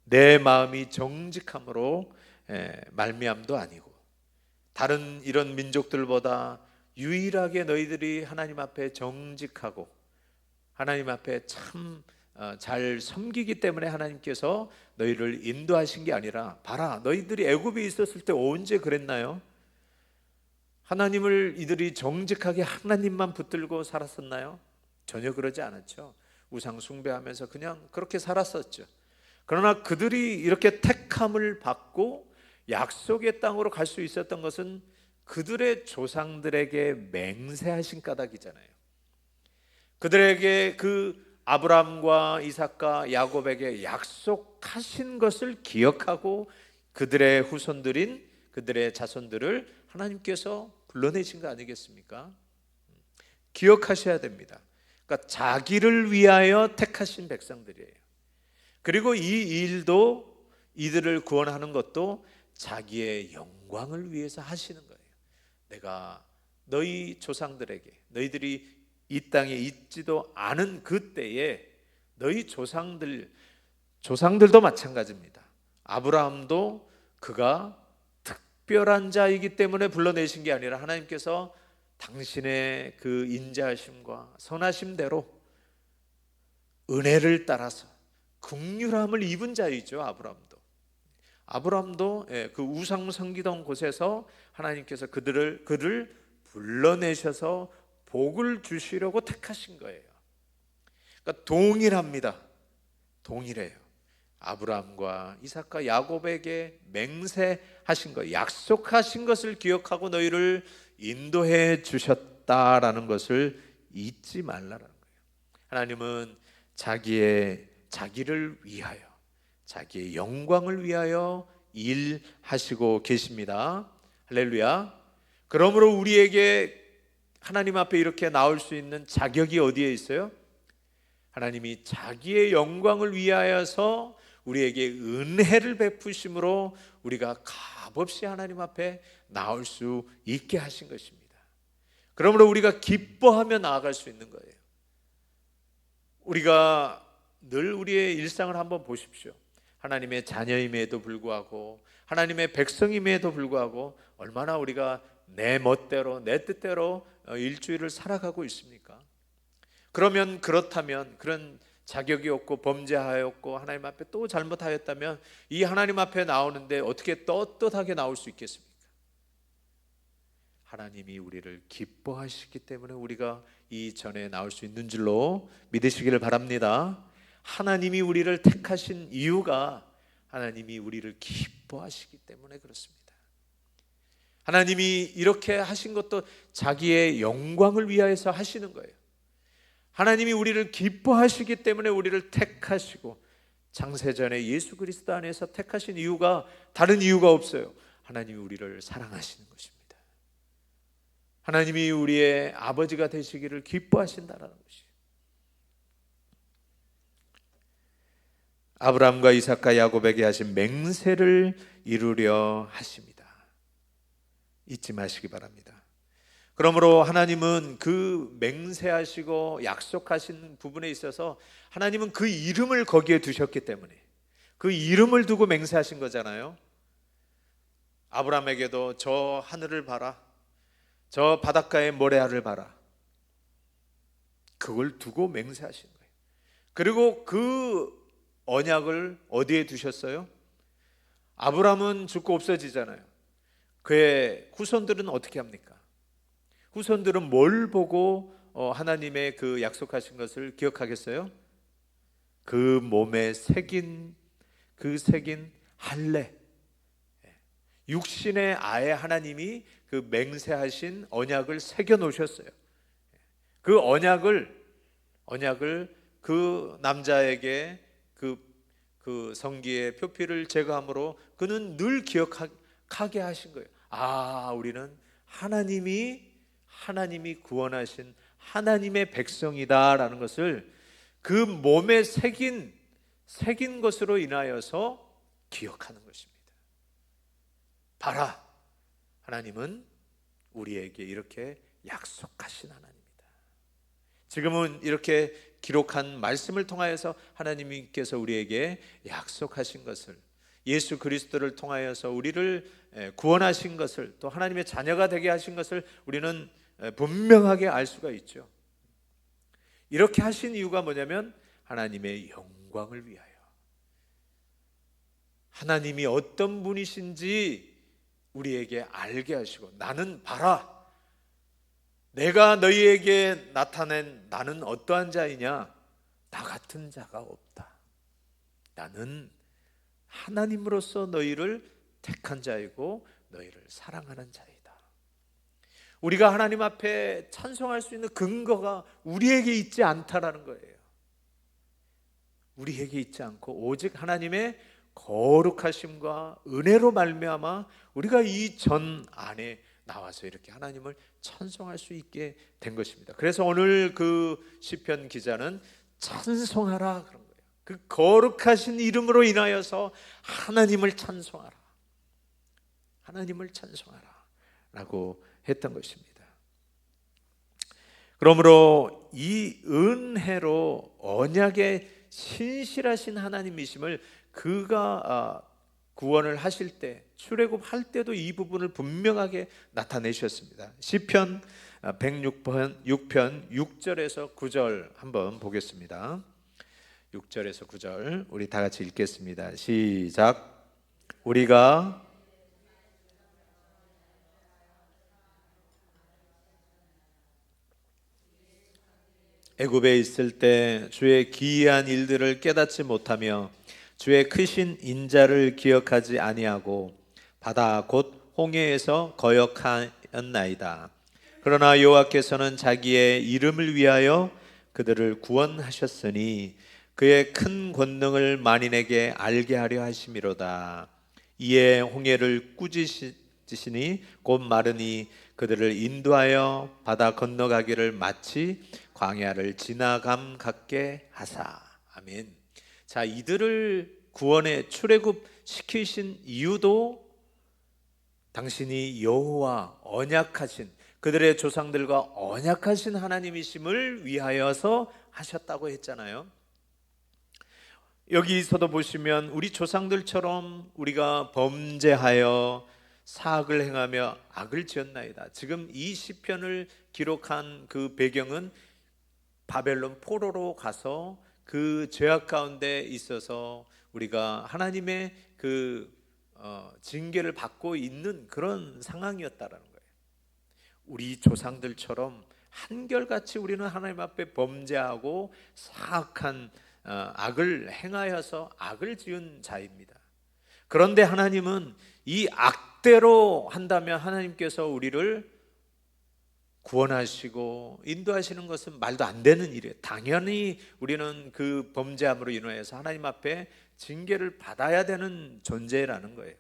내 마음이 정직함으로 말미암도 아니고, 다른 이런 민족들보다 유일하게 너희들이 하나님 앞에 정직하고 하나님 앞에 참 잘 섬기기 때문에 하나님께서 너희를 인도하신 게 아니라, 봐라, 너희들이 애굽에 있었을 때 언제 그랬나요? 하나님을 이들이 정직하게 하나님만 붙들고 살았었나요? 전혀 그러지 않았죠. 우상 숭배하면서 그냥 그렇게 살았었죠. 그러나 그들이 이렇게 택함을 받고 약속의 땅으로 갈 수 있었던 것은 그들의 조상들에게 맹세하신 까닭이잖아요. 그들에게 그 아브라함과 이삭과 야곱에게 약속하신 것을 기억하고 그들의 후손들인 그들의 자손들을 하나님께서 불러내신 거 아니겠습니까? 기억하셔야 됩니다. 그러니까 자기를 위하여 택하신 백성들이에요. 그리고 이 일도, 이들을 구원하는 것도 자기의 영광을 위해서 하시는 거예요. 내가 너희 조상들에게, 너희들이 이 땅에 있지도 않은 그때에 너희 조상들도 마찬가지입니다. 아브라함도 그가 특별한 자이기 때문에 불러내신 게 아니라 하나님께서 당신의 그 인자하심과 선하심대로 은혜를 따라서 긍휼함을 입은 자이죠. 아브라함도 그 우상 섬기던 곳에서 하나님께서 그를 불러내셔서 복을 주시려고 택하신 거예요. 그러니까 동일합니다. 동일해요. 아브라함과 이삭과 야곱에게 맹세하신 것, 약속하신 것을 기억하고 너희를 인도해 주셨다라는 것을 잊지 말라라는 거예요. 하나님은 자기를 위하여, 자기의 영광을 위하여 일하시고 계십니다. 할렐루야. 그러므로 우리에게 하나님 앞에 이렇게 나올 수 있는 자격이 어디에 있어요? 하나님이 자기의 영광을 위하여서 우리에게 은혜를 베푸심으로 우리가 값없이 하나님 앞에 나올 수 있게 하신 것입니다. 그러므로 우리가 기뻐하며 나아갈 수 있는 거예요. 우리가 늘 우리의 일상을 한번 보십시오. 하나님의 자녀임에도 불구하고, 하나님의 백성임에도 불구하고 얼마나 우리가 내 멋대로, 내 뜻대로 일주일을 살아가고 있습니까? 그렇다면 그런 자격이 없고 범죄하였고 하나님 앞에 또 잘못하였다면 이 하나님 앞에 나오는데 어떻게 떳떳하게 나올 수 있겠습니까? 하나님이 우리를 기뻐하시기 때문에 우리가 이 전에 나올 수 있는 줄로 믿으시기를 바랍니다. 하나님이 우리를 택하신 이유가 하나님이 우리를 기뻐하시기 때문에 그렇습니다. 하나님이 이렇게 하신 것도 자기의 영광을 위하여서 하시는 거예요. 하나님이 우리를 기뻐하시기 때문에 우리를 택하시고, 창세전에 예수 그리스도 안에서 택하신 이유가 다른 이유가 없어요. 하나님이 우리를 사랑하시는 것입니다. 하나님이 우리의 아버지가 되시기를 기뻐하신다라는 것이에요. 아브라함과 이삭과 야곱에게 하신 맹세를 이루려 하십니다. 잊지 마시기 바랍니다. 그러므로 하나님은 그 맹세하시고 약속하신 부분에 있어서 하나님은 그 이름을 거기에 두셨기 때문에, 그 이름을 두고 맹세하신 거잖아요. 아브라함에게도 저 하늘을 봐라, 저 바닷가의 모래알을 봐라, 그걸 두고 맹세하신 거예요. 그리고 그 언약을 어디에 두셨어요? 아브라함은 죽고 없어지잖아요. 그의 후손들은 어떻게 합니까? 후손들은 뭘 보고 하나님의 그 약속하신 것을 기억하겠어요? 그 몸에 새긴 할례, 육신의 아예 하나님이 그 맹세하신 언약을 새겨 놓으셨어요. 그 언약을 그 남자에게 그 성기의 표피를 제거함으로 그는 늘 기억하게 하신 거예요. 우리는 하나님이 구원하신 하나님의 백성이다라는 것을 그 몸에 새긴 것으로 인하여서 기억하는 것입니다. 봐라, 하나님은 우리에게 이렇게 약속하신 하나님이다. 지금은 이렇게 기록한 말씀을 통하여서 하나님께서 우리에게 약속하신 것을, 예수 그리스도를 통하여서 우리를 구원하신 것을, 또 하나님의 자녀가 되게 하신 것을 우리는 분명하게 알 수가 있죠. 이렇게 하신 이유가 뭐냐면 하나님의 영광을 위하여, 하나님이 어떤 분이신지 우리에게 알게 하시고, 나는 봐라, 내가 너희에게 나타낸 나는 어떠한 자이냐, 나 같은 자가 없다. 나는 하나님으로서 너희를 택한 자이고 너희를 사랑하는 자이다. 우리가 하나님 앞에 찬송할 수 있는 근거가 우리에게 있지 않다라는 거예요. 우리에게 있지 않고 오직 하나님의 거룩하심과 은혜로 말미암아 우리가 이 전 안에 나와서 이렇게 하나님을 찬송할 수 있게 된 것입니다. 그래서 오늘 그 시편 기자는 찬송하라 그런 거예요. 그 거룩하신 이름으로 인하여서 하나님을 찬송하라, 하나님을 찬송하라 라고 했던 것입니다. 그러므로 이 은혜로 언약의 신실하신 하나님이심을 그가 구원을 하실 때, 출애굽할 때도 이 부분을 분명하게 나타내셨습니다. 시편 106편 6절에서 9절 한번 보겠습니다. 6절에서 9절 우리 다 같이 읽겠습니다. 시작. 우리가 애굽에 있을 때 주의 기이한 일들을 깨닫지 못하며 주의 크신 인자를 기억하지 아니하고 바다 곧 홍해에서 거역하였나이다. 그러나 여호와께서는 자기의 이름을 위하여 그들을 구원하셨으니 그의 큰 권능을 만인에게 알게 하려 하심이로다. 이에 홍해를 꾸짖으시니 곧 마르니 그들을 인도하여 바다 건너가기를 마치 광야를 지나감 같게 하사. 아멘. 자, 이들을 구원에 출애굽 시키신 이유도 당신이 여호와 언약하신, 그들의 조상들과 언약하신 하나님이심을 위하여서 하셨다고 했잖아요. 여기서도 보시면 우리 조상들처럼 우리가 범죄하여 사악을 행하며 악을 지었나이다. 지금 이 시편을 기록한 그 배경은 바벨론 포로로 가서 그 죄악 가운데 있어서 우리가 하나님의 그 징계를 받고 있는 그런 상황이었다라는 거예요. 우리 조상들처럼 한결같이 우리는 하나님 앞에 범죄하고 사악한 악을 행하여서 악을 지은 자입니다. 그런데 하나님은 이 악대로 한다면 하나님께서 우리를 구원하시고 인도하시는 것은 말도 안 되는 일이에요. 당연히 우리는 그 범죄함으로 인하여서 하나님 앞에 징계를 받아야 되는 존재라는 거예요.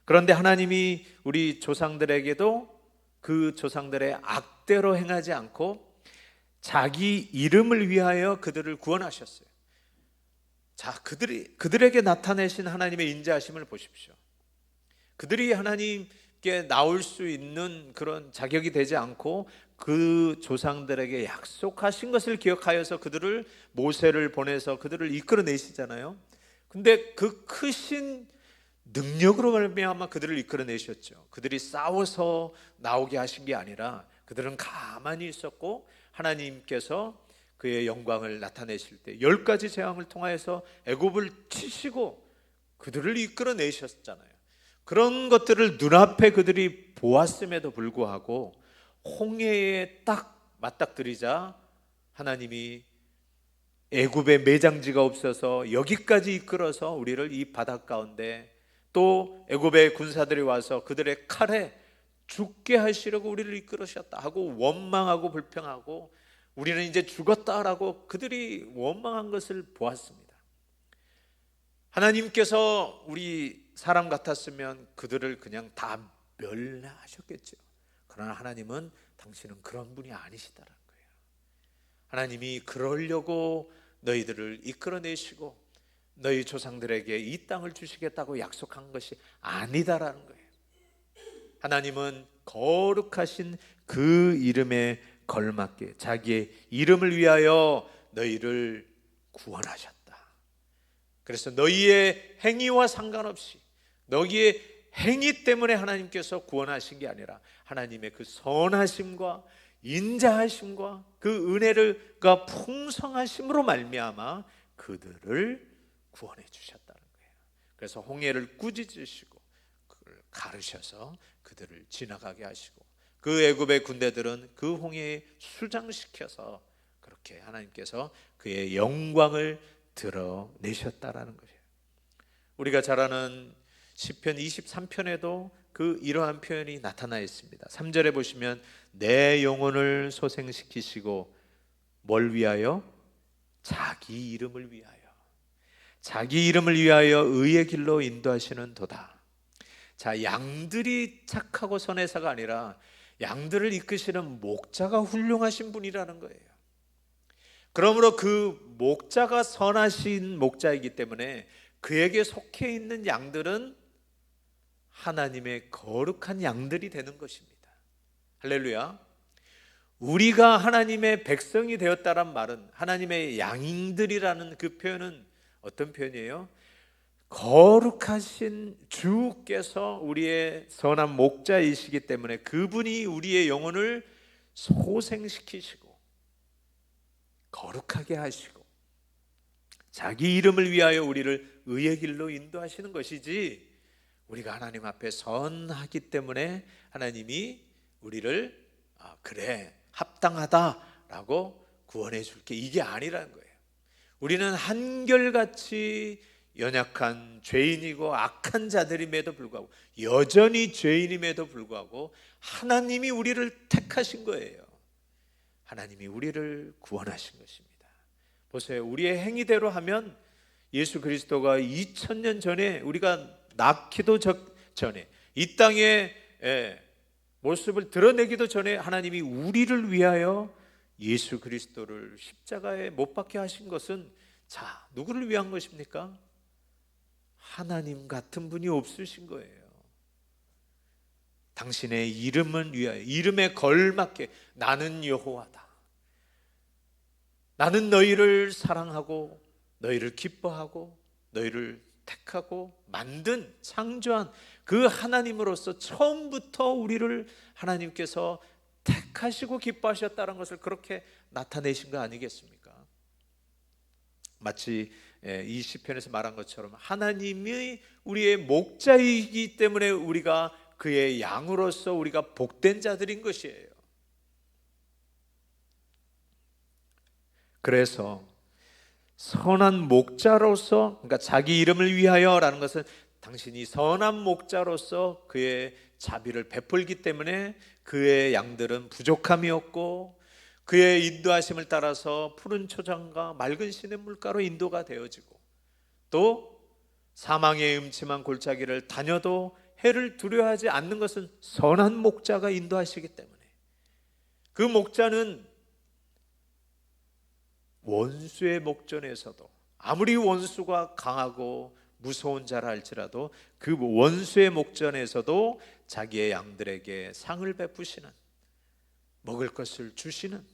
그런데 하나님이 우리 조상들에게도 그 조상들의 악대로 행하지 않고 자기 이름을 위하여 그들을 구원하셨어요. 자, 그들에게 나타내신 하나님의 인자하심을 보십시오. 그들이 하나님께 나올 수 있는 그런 자격이 되지 않고 그 조상들에게 약속하신 것을 기억하여서 그들을, 모세를 보내서 그들을 이끌어내시잖아요. 근데 그 크신 능력으로 말미암아 그들을 이끌어내셨죠. 그들이 싸워서 나오게 하신 게 아니라 그들은 가만히 있었고 하나님께서 그의 영광을 나타내실 때 10가지 재앙을 통하여서 애굽을 치시고 그들을 이끌어내셨잖아요. 그런 것들을 눈앞에 그들이 보았음에도 불구하고 홍해에 딱 맞닥뜨리자 하나님이 애굽에 매장지가 없어서 여기까지 이끌어서 우리를 이 바닷 가운데, 또 애굽의 군사들이 와서 그들의 칼에 죽게 하시려고 우리를 이끌으셨다 하고 원망하고 불평하고 우리는 이제 죽었다라고 그들이 원망한 것을 보았습니다. 하나님께서 우리 사람 같았으면 그들을 그냥 다 멸하셨겠죠. 그러나 하나님은 당신은 그런 분이 아니시다라는 거예요. 하나님이 그러려고 너희들을 이끌어내시고 너희 조상들에게 이 땅을 주시겠다고 약속한 것이 아니다라는 거예요. 하나님은 거룩하신 그 이름에 걸맞게 자기의 이름을 위하여 너희를 구원하셨다. 그래서 너희의 행위와 상관없이 너희의 행위 때문에 하나님께서 구원하신 게 아니라 하나님의 그 선하심과 인자하심과 그 은혜가 풍성하심으로 말미암아 그들을 구원해 주셨다는 거예요. 그래서 홍해를 꾸짖으시고 그를 가르셔서 그들을 지나가게 하시고 그 애굽의 군대들은 그 홍해에 수장시켜서 그렇게 하나님께서 그의 영광을 드러내셨다라는 거예요. 우리가 잘 아는 시편 23편에도 그 이러한 표현이 나타나 있습니다. 3절에 보시면 내 영혼을 소생시키시고 뭘 위하여? 자기 이름을 위하여. 자기 이름을 위하여 의의 길로 인도하시는 도다. 자, 양들이 착하고 선해서가 아니라 양들을 이끄시는 목자가 훌륭하신 분이라는 거예요. 그러므로 그 목자가 선하신 목자이기 때문에 그에게 속해 있는 양들은 하나님의 거룩한 양들이 되는 것입니다. 할렐루야. 우리가 하나님의 백성이 되었다란 말은, 하나님의 양들이라는 그 표현은 어떤 표현이에요? 거룩하신 주께서 우리의 선한 목자이시기 때문에 그분이 우리의 영혼을 소생시키시고 거룩하게 하시고 자기 이름을 위하여 우리를 의의 길로 인도하시는 것이지, 우리가 하나님 앞에 선하기 때문에 하나님이 우리를 그래 합당하다라고 구원해 줄게, 이게 아니라는 거예요. 우리는 한결같이 연약한 죄인이고 악한 자들임에도 불구하고, 여전히 죄인임에도 불구하고 하나님이 우리를 택하신 거예요. 하나님이 우리를 구원하신 것입니다. 보세요. 우리의 행위대로 하면 예수 그리스도가 2000년 전에, 우리가 낳기도 전에, 이 땅에 모습을 드러내기도 전에 하나님이 우리를 위하여 예수 그리스도를 십자가에 못 박게 하신 것은, 자, 누구를 위한 것입니까? 하나님 같은 분이 없으신 거예요. 당신의 이름을 위하여, 이름에 걸맞게 나는 여호와다, 나는 너희를 사랑하고 너희를 기뻐하고 너희를 택하고 만든, 창조한 그 하나님으로서 처음부터 우리를 하나님께서 택하시고 기뻐하셨다는 것을 그렇게 나타내신 거 아니겠습니까? 마치 이 시편에서 말한 것처럼 하나님이 우리의 목자이기 때문에 우리가 그의 양으로서 우리가 복된 자들인 것이에요. 그래서 선한 목자로서, 그러니까 자기 이름을 위하여라는 것은 당신이 선한 목자로서 그의 자비를 베풀기 때문에 그의 양들은 부족함이 없고 그의 인도하심을 따라서 푸른 초장과 맑은 시냇물가로 인도가 되어지고, 또 사망의 음침한 골짜기를 다녀도 해를 두려워하지 않는 것은 선한 목자가 인도하시기 때문에, 그 목자는 원수의 목전에서도, 아무리 원수가 강하고 무서운 자라 할지라도 그 원수의 목전에서도 자기의 양들에게 상을 베푸시는, 먹을 것을 주시는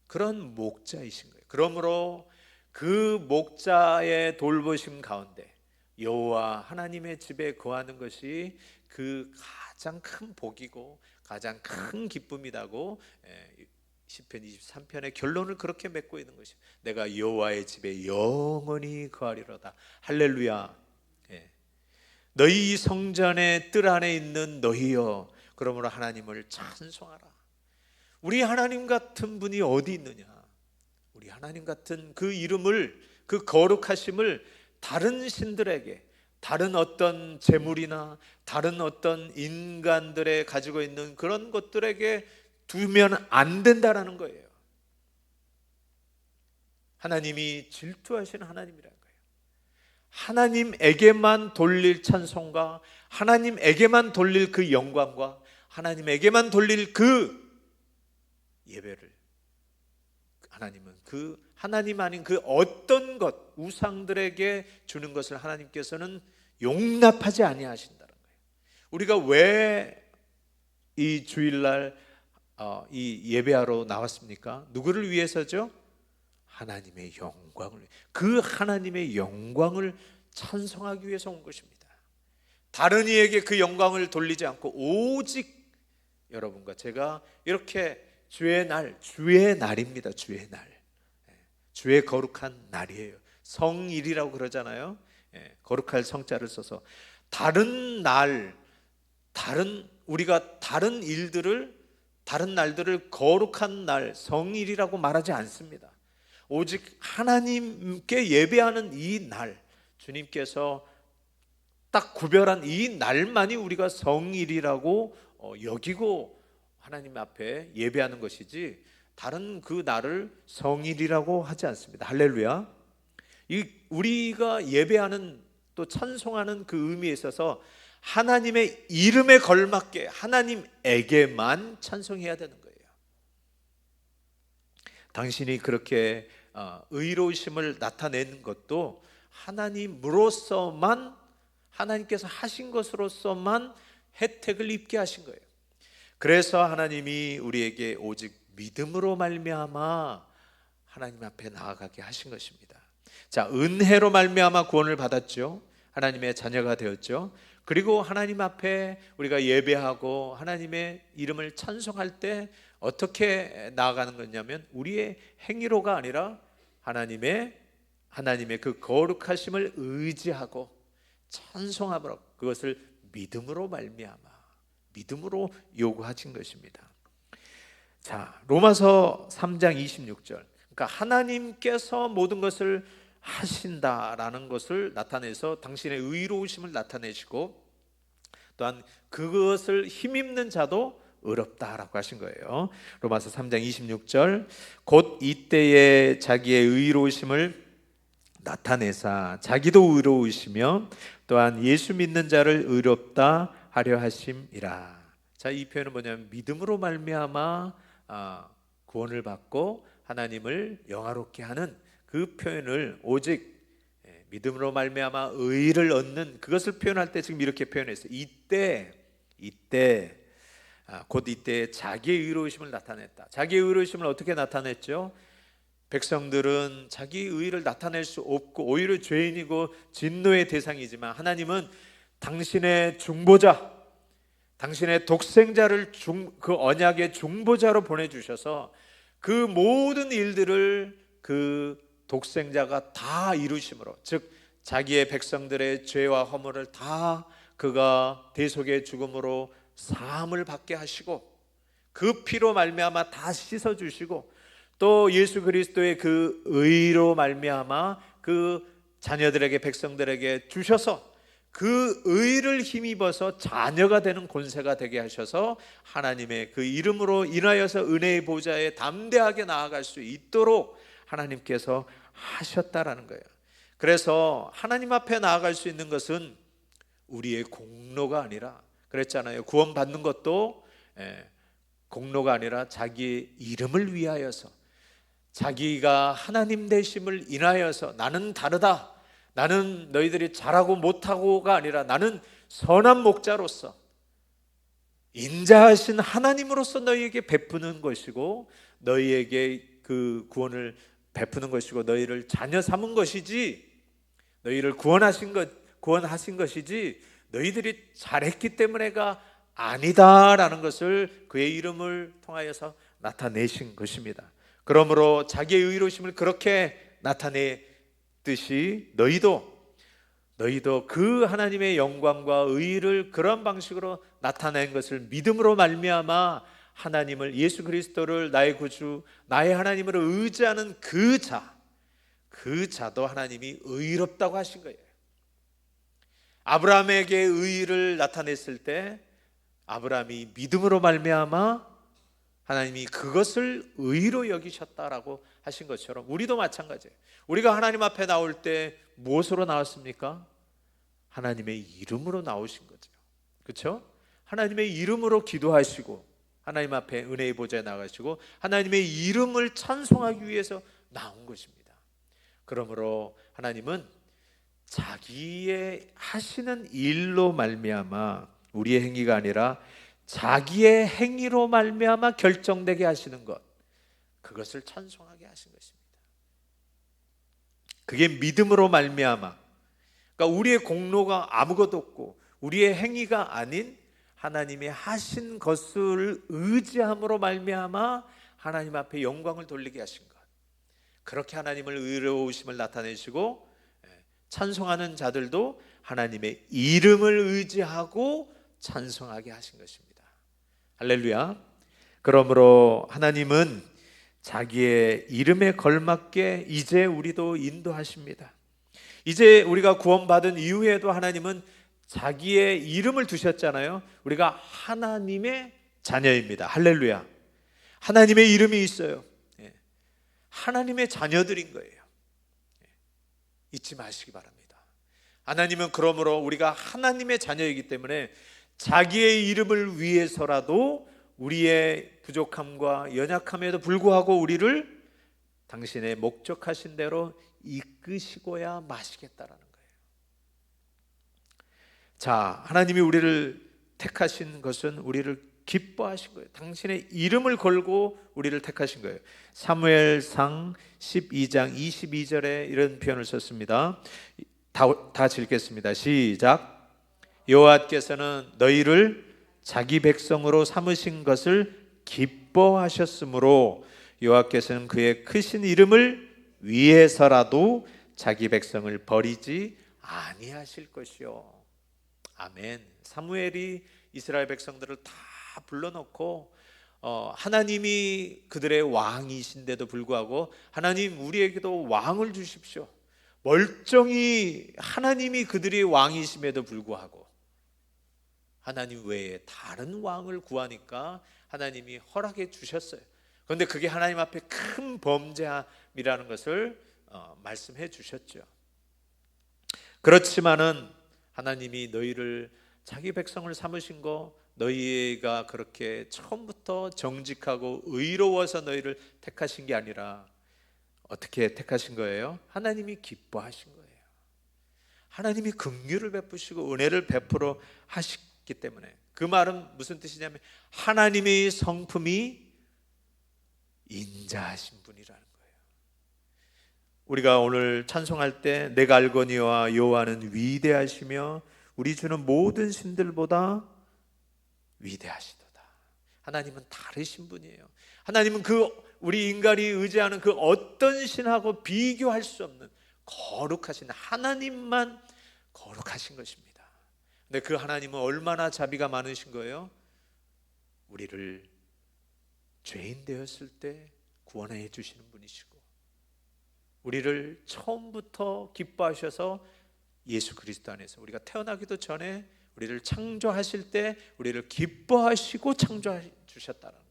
그런 목자이신 거예요. 그러므로 그 목자의 돌보심 가운데 여호와 하나님의 집에 거하는 것이 그 가장 큰 복이고 가장 큰 기쁨이라고 시편 23편의 결론을 그렇게 맺고 있는 것이에요. 내가 여호와의 집에 영원히 거하리로다. 할렐루야. 너희 성전의 뜰 안에 있는 너희여, 그러므로 하나님을 찬송하라. 우리 하나님 같은 분이 어디 있느냐? 우리 하나님 같은 그 이름을, 그 거룩하심을 다른 신들에게, 다른 어떤 재물이나 다른 어떤 인간들의 가지고 있는 그런 것들에게 두면 안 된다라는 거예요. 하나님이 질투하시는 하나님이라는 거예요. 하나님에게만 돌릴 찬송과 하나님에게만 돌릴 그 영광과 하나님에게만 돌릴 그 예배를, 하나님은 그 하나님 아닌 그 어떤 것, 우상들에게 주는 것을 하나님께서는 용납하지 아니하신다는 거예요. 우리가 왜 이 주일날 이 예배하러 나왔습니까? 누구를 위해서죠? 하나님의 영광을, 그 하나님의 영광을 찬송하기 위해서 온 것입니다. 다른 이에게 그 영광을 돌리지 않고 오직 여러분과 제가 이렇게 주의 날입니다. 주의 날. 주의 거룩한 날이에요. 성일이라고 그러잖아요. 거룩할 성자를 써서 다른 날, 우리가 다른 날들을 거룩한 날, 성일이라고 말하지 않습니다. 오직 하나님께 예배하는 이 날, 주님께서 딱 구별한 이 날만이 우리가 성일이라고 여기고 하나님 앞에 예배하는 것이지, 다른 그 날을 성일이라고 하지 않습니다. 할렐루야. 우리가 예배하는 또 찬송하는 그 의미에 있어서 하나님의 이름에 걸맞게 하나님에게만 찬송해야 되는 거예요. 당신이 그렇게 의로우심을 나타내는 것도 하나님으로서만, 하나님께서 하신 것으로서만 혜택을 입게 하신 거예요. 그래서 하나님이 우리에게 오직 믿음으로 말미암아 하나님 앞에 나아가게 하신 것입니다. 자, 은혜로 말미암아 구원을 받았죠. 하나님의 자녀가 되었죠. 그리고 하나님 앞에 우리가 예배하고 하나님의 이름을 찬송할 때 어떻게 나아가는 거냐면, 우리의 행위로가 아니라 하나님의 그 거룩하심을 의지하고 찬송함으로, 그것을 믿음으로 말미암아, 믿음으로 요구하신 것입니다. 자, 로마서 3장 26절. 그러니까 하나님께서 모든 것을 하신다라는 것을 나타내서 당신의 의로우심을 나타내시고, 또한 그것을 힘입는 자도 의롭다라고 하신 거예요. 로마서 3장 26절. 곧 이때에 자기의 의로우심을 나타내사 자기도 의로우시며 또한 예수 믿는 자를 의롭다 하려 하심이라. 자, 이 표현은 뭐냐면, 믿음으로 말미암아 구원을 받고 하나님을 영화롭게 하는 그 표현을, 오직 믿음으로 말미암아 의를 얻는 그것을 표현할 때 지금 이렇게 표현했어요. 곧 이때 자기의 의로우심을 나타냈다. 자기의 의로우심을 어떻게 나타냈죠? 백성들은 자기 의를 나타낼 수 없고 오히려 죄인이고 진노의 대상이지만, 하나님은 당신의 중보자, 당신의 독생자를 그 언약의 중보자로 보내주셔서 그 모든 일들을 그 독생자가 다 이루심으로, 즉 자기의 백성들의 죄와 허물을 다 그가 대속의 죽음으로 사함을 받게 하시고, 그 피로 말미암아 다 씻어주시고, 또 예수 그리스도의 그 의로 말미암아 그 자녀들에게, 백성들에게 주셔서 그 의를 힘입어서 자녀가 되는 권세가 되게 하셔서 하나님의 그 이름으로 인하여서 은혜의 보좌에 담대하게 나아갈 수 있도록 하나님께서 하셨다라는 거예요. 그래서 하나님 앞에 나아갈 수 있는 것은 우리의 공로가 아니라, 그랬잖아요. 구원 받는 것도 공로가 아니라 자기의 이름을 위하여서, 자기가 하나님 되심을 인하여서, 나는 다르다, 나는 너희들이 잘하고 못하고가 아니라 나는 선한 목자로서 인자하신 하나님으로서 너희에게 베푸는 것이고, 너희에게 그 구원을 베푸는 것이고, 너희를 자녀 삼은 것이지, 너희를 구원하신 것이지, 너희들이 잘했기 때문에가 아니다라는 것을 그의 이름을 통하여서 나타내신 것입니다. 그러므로 자기의 의로우심을 그렇게 나타내듯이 너희도 그 하나님의 영광과 의를 그런 방식으로 나타낸 것을 믿음으로 말미암아 하나님을, 예수 그리스도를 나의 구주, 나의 하나님으로 의지하는 그 자도 하나님이 의롭다고 하신 거예요. 아브라함에게 의를 나타냈을 때 아브라함이 믿음으로 말미암아 하나님이 그것을 의로 여기셨다라고 하신 것처럼, 우리도 마찬가지예요. 우리가 하나님 앞에 나올 때 무엇으로 나왔습니까? 하나님의 이름으로 나오신 거죠. 그렇죠? 하나님의 이름으로 기도하시고 하나님 앞에 은혜의 보좌에 나가시고 하나님의 이름을 찬송하기 위해서 나온 것입니다. 그러므로 하나님은 자기의 하시는 일로 말미암아, 우리의 행위가 아니라 자기의 행위로 말미암아 결정되게 하시는 것, 그것을 찬송하게 하신 것입니다. 그게 믿음으로 말미암아, 그러니까 우리의 공로가 아무것도 없고 우리의 행위가 아닌 하나님이 하신 것을 의지함으로 말미암아 하나님 앞에 영광을 돌리게 하신 것, 그렇게 하나님을 의로우심을 나타내시고 찬송하는 자들도 하나님의 이름을 의지하고 찬송하게 하신 것입니다. 할렐루야. 그러므로 하나님은 자기의 이름에 걸맞게 이제 우리도 인도하십니다. 이제 우리가 구원받은 이후에도 하나님은 자기의 이름을 두셨잖아요. 우리가 하나님의 자녀입니다. 할렐루야. 하나님의 이름이 있어요. 하나님의 자녀들인 거예요. 잊지 마시기 바랍니다. 하나님은 그러므로 우리가 하나님의 자녀이기 때문에 자기의 이름을 위해서라도 우리의 부족함과 연약함에도 불구하고 우리를 당신의 목적하신 대로 이끄시고야 마시겠다라는 거예요. 자, 하나님이 우리를 택하신 것은 우리를 기뻐하신 거예요. 당신의 이름을 걸고 우리를 택하신 거예요. 사무엘상 12장 22절에 이런 표현을 썼습니다. 다 같이 읽겠습니다. 시작. 여호와께서는 너희를 자기 백성으로 삼으신 것을 기뻐하셨으므로 여호와께서는 그의 크신 이름을 위해서라도 자기 백성을 버리지 아니하실 것이요. 아멘. 사무엘이 이스라엘 백성들을 다 불러놓고 하나님이 그들의 왕이신데도 불구하고 하나님 우리에게도 왕을 주십시오. 멀쩡히 하나님이 그들의 왕이심에도 불구하고 하나님 외에 다른 왕을 구하니까 하나님이 허락해 주셨어요. 그런데 그게 하나님 앞에 큰 범죄함이라는 것을 말씀해 주셨죠. 그렇지만은 하나님이 너희를 자기 백성을 삼으신 거, 너희가 그렇게 처음부터 정직하고 의로워서 너희를 택하신 게 아니라 어떻게 택하신 거예요? 하나님이 기뻐하신 거예요. 하나님이 긍휼을 베푸시고 은혜를 베풀어 하시기 때문에. 그 말은 무슨 뜻이냐면 하나님의 성품이 인자하신 분이라는 거예요. 우리가 오늘 찬송할 때 내가 알거니와 여호와는 위대하시며 우리 주는 모든 신들보다 위대하시도다. 하나님은 다르신 분이에요. 하나님은 우리 인간이 의지하는 그 어떤 신하고 비교할 수 없는 거룩하신 하나님만 거룩하신 것입니다. 근데 그 하나님은 얼마나 자비가 많으신 거예요? 우리를 죄인 되었을 때 구원해 주시는 분이시고 우리를 처음부터 기뻐하셔서 예수 그리스도 안에서 우리가 태어나기도 전에 우리를 창조하실 때 우리를 기뻐하시고 창조해 주셨다는 거예요.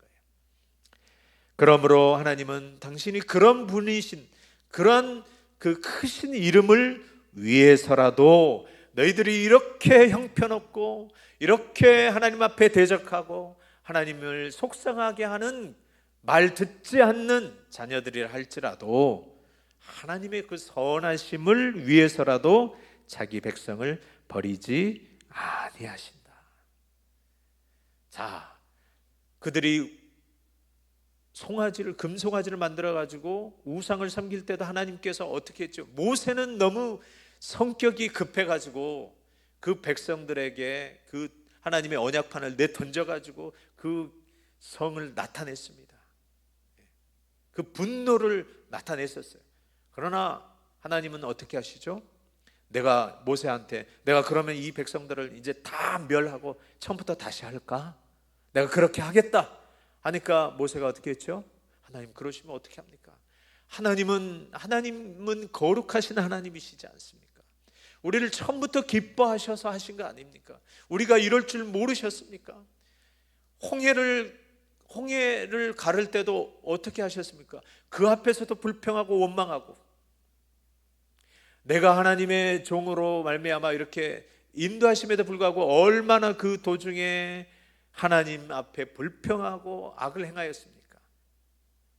그러므로 하나님은 당신이 그런 분이신 그런 그 크신 이름을 위해서라도 너희들이 이렇게 형편없고 이렇게 하나님 앞에 대적하고 하나님을 속상하게 하는 말 듣지 않는 자녀들이라 할지라도 하나님의 그 선하심을 위해서라도 자기 백성을 버리지 아니하신다. 자, 그들이 금송아지를 만들어 가지고 우상을 섬길 때도 하나님께서 어떻게 했죠? 모세는 너무 성격이 급해 가지고 그 백성들에게 그 하나님의 언약판을 내던져 가지고 그 성을 나타냈습니다. 그 분노를 나타냈었어요. 그러나 하나님은 어떻게 하시죠? 내가 모세한테 내가 그러면 이 백성들을 이제 다 멸하고 처음부터 다시 할까? 내가 그렇게 하겠다 하니까 모세가 어떻게 했죠? 하나님 그러시면 어떻게 합니까? 하나님은 거룩하신 하나님이시지 않습니까? 우리를 처음부터 기뻐하셔서 하신 거 아닙니까? 우리가 이럴 줄 모르셨습니까? 홍해를 가를 때도 어떻게 하셨습니까? 그 앞에서도 불평하고 원망하고 내가 하나님의 종으로 말미암아 이렇게 인도하심에도 불구하고 얼마나 그 도중에 하나님 앞에 불평하고 악을 행하였습니까?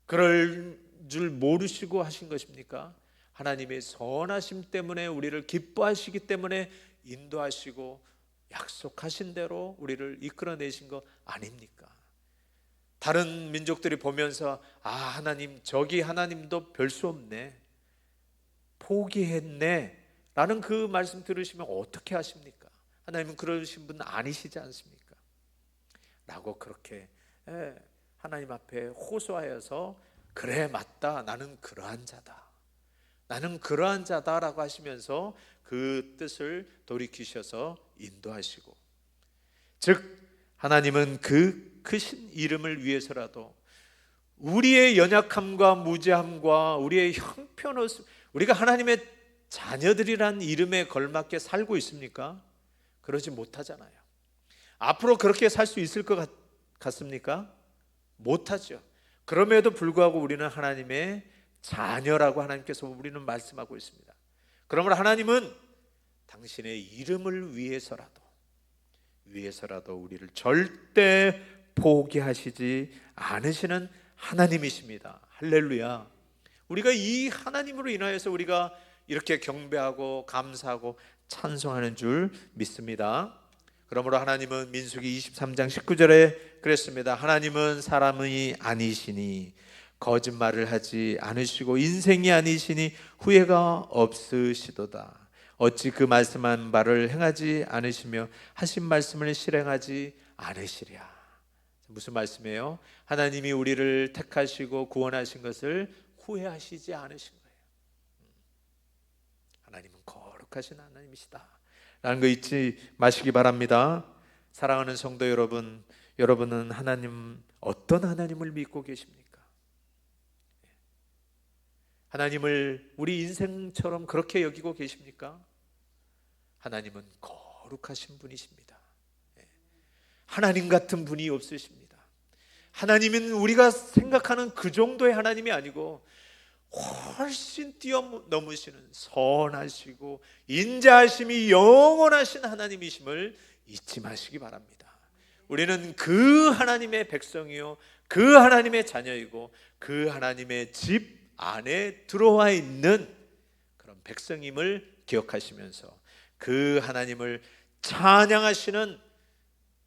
그럴 줄 모르시고 하신 것입니까? 하나님의 선하심 때문에 우리를 기뻐하시기 때문에 인도하시고 약속하신 대로 우리를 이끌어내신 거 아닙니까? 다른 민족들이 보면서 하나님 저기 하나님도 별 수 없네 포기했네 라는 그 말씀 들으시면 어떻게 하십니까? 하나님은 그러신 분 아니시지 않습니까? 라고 그렇게 하나님 앞에 호소하여서 그래 맞다, 나는 그러한 자다, 나는 그러한 자다라고 하시면서 그 뜻을 돌이키셔서 인도하시고, 즉 하나님은 그 크신 이름을 위해서라도 우리의 연약함과 무지함과 우리의 형편없음, 우리가 하나님의 자녀들이란 이름에 걸맞게 살고 있습니까? 그러지 못하잖아요. 앞으로 그렇게 살 수 있을 것 같습니까? 못하죠. 그럼에도 불구하고 우리는 하나님의 자녀라고 하나님께서 우리는 말씀하고 있습니다. 그러므로 하나님은 당신의 이름을 위해서라도 우리를 절대 포기하시지 않으시는 하나님이십니다. 할렐루야. 우리가 이 하나님으로 인하여서 우리가 이렇게 경배하고 감사하고 찬송하는 줄 믿습니다. 그러므로 하나님은 민수기 23장 19절에 그랬습니다. 하나님은 사람이 아니시니 거짓말을 하지 않으시고 인생이 아니시니 후회가 없으시도다. 어찌 그 말씀한 바를 행하지 않으시며 하신 말씀을 실행하지 않으시랴. 무슨 말씀이에요? 하나님이 우리를 택하시고 구원하신 것을 후회하시지 않으신 거예요. 하나님은 거룩하신 하나님이시다 라는 거 잊지 마시기 바랍니다. 사랑하는 성도 여러분, 여러분은 하나님, 어떤 하나님을 믿고 계십니까? 하나님을 우리 인생처럼 그렇게 여기고 계십니까? 하나님은 거룩하신 분이십니다. 하나님 같은 분이 없으십니다. 하나님은 우리가 생각하는 그 정도의 하나님이 아니고 훨씬 뛰어넘으시는 선하시고 인자하심이 영원하신 하나님이심을 잊지 마시기 바랍니다. 우리는 그 하나님의 백성이요, 그 하나님의 자녀이고 그 하나님의 집 안에 들어와 있는 그런 백성임을 기억하시면서 그 하나님을 찬양하시는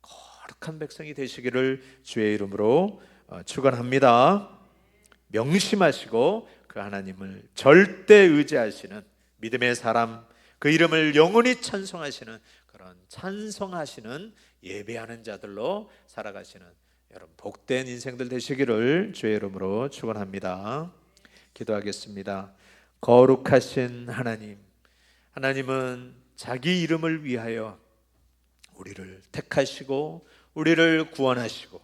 거룩한 백성이 되시기를 주의 이름으로 축원합니다. 명심하시고 그 하나님을 절대 의지하시는 믿음의 사람, 그 이름을 영원히 찬송하시는 그런 찬송하시는 예배하는 자들로 살아가시는 여러분 복된 인생들 되시기를 주의 이름으로 축원합니다. 기도하겠습니다. 거룩하신 하나님, 하나님은 자기 이름을 위하여 우리를 택하시고 우리를 구원하시고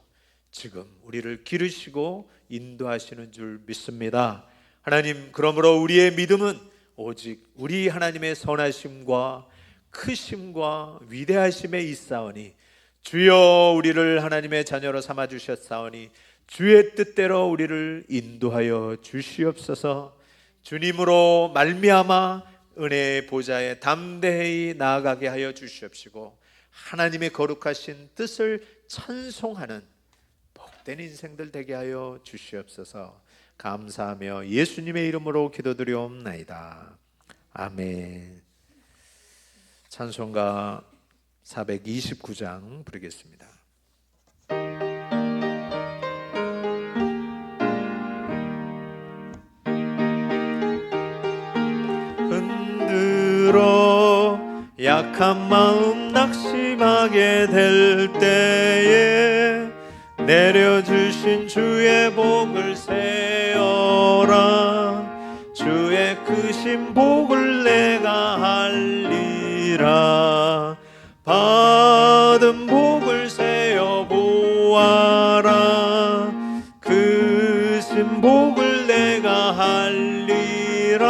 지금 우리를 기르시고 인도하시는 줄 믿습니다. 하나님, 그러므로 우리의 믿음은 오직 우리 하나님의 선하심과 크심과 위대하심에 있사오니 주여 우리를 하나님의 자녀로 삼아주셨사오니 주의 뜻대로 우리를 인도하여 주시옵소서. 주님으로 말미암아 은혜의 보좌에 담대히 나아가게 하여 주시옵시고 하나님의 거룩하신 뜻을 찬송하는 복된 인생들 되게 하여 주시옵소서. 감사하며 예수님의 이름으로 기도드리옵나이다. 아멘. 찬송가 429장 부르겠습니다. 흔들어 약한 마음 낙심하게 될 때에 내려주신 주의 복을 세어라. 주의 크신 복을 내가 할리라. 받은 복을 세어 보아라. 크신 복을 내가 할리라.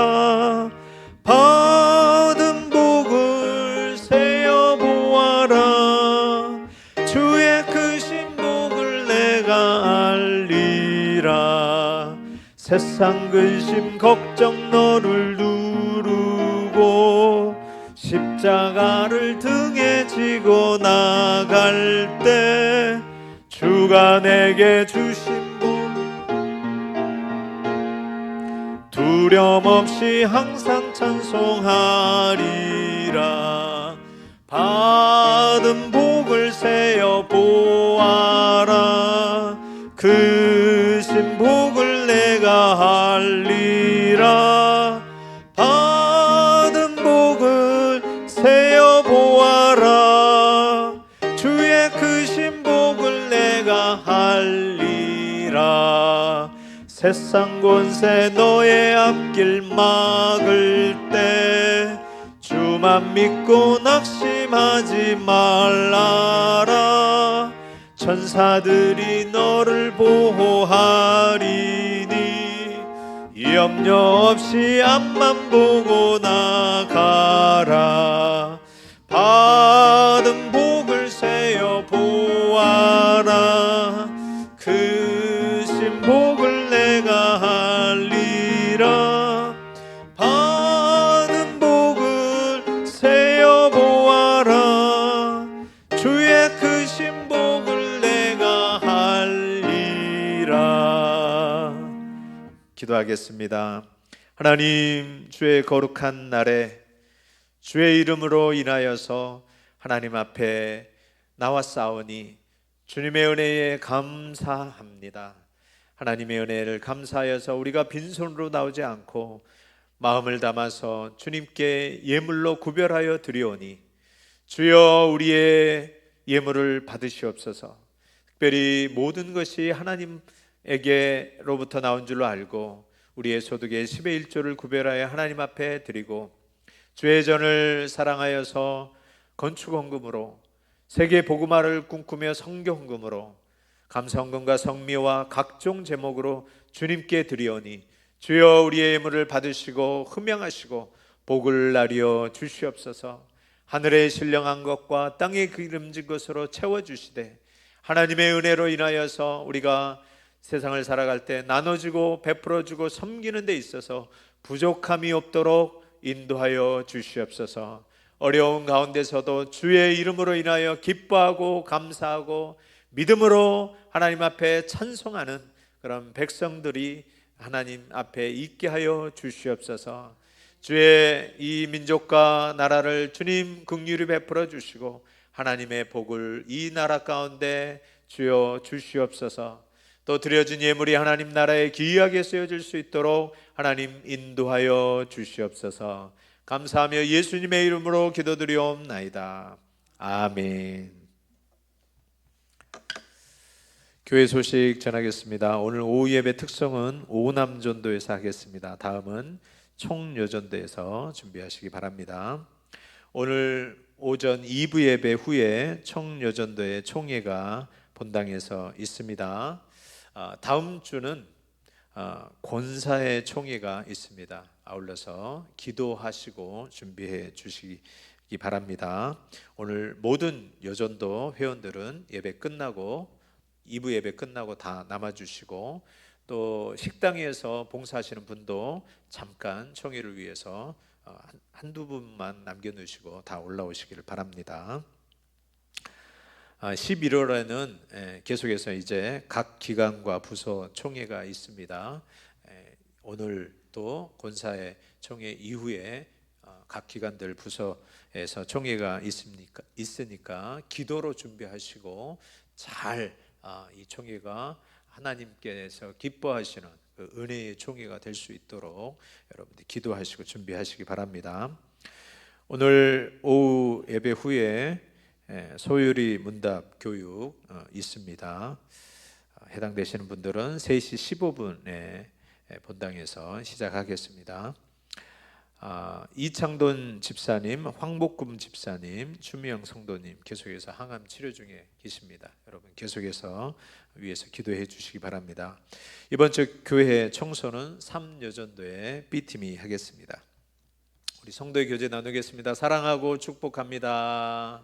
받은 복을 세어 보아라. 주의 크신 복을 내가 알리라. 세상 근심 걱정 너를 두르고 십자가를 등에 지고 나갈 때 주가 내게 주신 복 두려움 없이 항상 찬송하리라. 받은 복을 세어 보아라. 크신 복을 내가 할리라. 받은 복을 세어 보아라. 주의 크신 복을 내가 할리라. 세상 권세 너의 앞길 막을 때 주만 믿고 낙심하지 말라라. 천사들이 너를 보호하리니 염려 없이 앞만 보고 나가라. 받은 복을 세어 보아라. 그 신복을 내가 할리라. 받은 복을 세어 보아라. 주의 그 신복을 내가 할리라. 기도하겠습니다. 하나님, 주의 거룩한 날에 주의 이름으로 인하여서 하나님 앞에 나왔사오니 주님의 은혜에 감사합니다. 하나님의 은혜를 감사하여서 우리가 빈손으로 나오지 않고 마음을 담아서 주님께 예물로 구별하여 드리오니 주여 우리의 예물을 받으시옵소서. 특별히 모든 것이 하나님에게로부터 나온 줄로 알고 우리의 소득의 10의 1조를 구별하여 하나님 앞에 드리고 주의 전을 사랑하여서 건축헌금으로 세계 복음화를 꿈꾸며 성경헌금으로 감사헌금과 성미와 각종 제목으로 주님께 드리오니 주여 우리의 예물을 받으시고 흠양하시고 복을 나뉘어 주시옵소서. 하늘에 신령한 것과 땅에 기름진 것으로 채워주시되 하나님의 은혜로 인하여서 우리가 세상을 살아갈 때 나눠주고 베풀어주고 섬기는 데 있어서 부족함이 없도록 인도하여 주시옵소서. 어려운 가운데서도 주의 이름으로 인하여 기뻐하고 감사하고 믿음으로 하나님 앞에 찬송하는 그런 백성들이 하나님 앞에 있게 하여 주시옵소서. 주의 이 민족과 나라를 주님 긍휼히 베풀어 주시고 하나님의 복을 이 나라 가운데 주여 주시옵소서. 또 드려진 예물이 하나님 나라에 귀하게 쓰여질 수 있도록 하나님 인도하여 주시옵소서. 감사하며 예수님의 이름으로 기도드리옵나이다. 아멘. 교회 소식 전하겠습니다. 오늘 오후 예배 특성은 오남전도에서 하겠습니다. 다음은 총여전도에서 준비하시기 바랍니다. 오늘 오전 2부 예배 후에 총여전도의 총회가 본당에서 있습니다. 다음 주는 권사의 총회가 있습니다. 아울러서 기도하시고 준비해 주시기 바랍니다. 오늘 모든 여전도 회원들은 예배 끝나고 2부 예배 끝나고 다 남아주시고 또 식당에서 봉사하시는 분도 잠깐 총회를 위해서 한두 분만 남겨놓으시고 다 올라오시기를 바랍니다. 11월에는 계속해서 이제 각 기관과 부서 총회가 있습니다. 오늘 또 권사의 총회 이후에 각 기관들 부서에서 총회가 있으니까 기도로 준비하시고 잘 이 총회가 하나님께서 기뻐하시는 그 은혜의 총회가 될 수 있도록 여러분들 기도하시고 준비하시기 바랍니다. 오늘 오후 예배 후에 소율이 문답 교육 있습니다. 해당되시는 분들은 3시 15분에 본당에서 시작하겠습니다. 이창돈 집사님, 황복금 집사님, 추미영 성도님 계속해서 항암 치료 중에 계십니다. 여러분 계속해서 위에서 기도해 주시기 바랍니다. 이번 주 교회 청소는 3여전도의 B팀이 하겠습니다. 우리 성도의 교제 나누겠습니다. 사랑하고 축복합니다.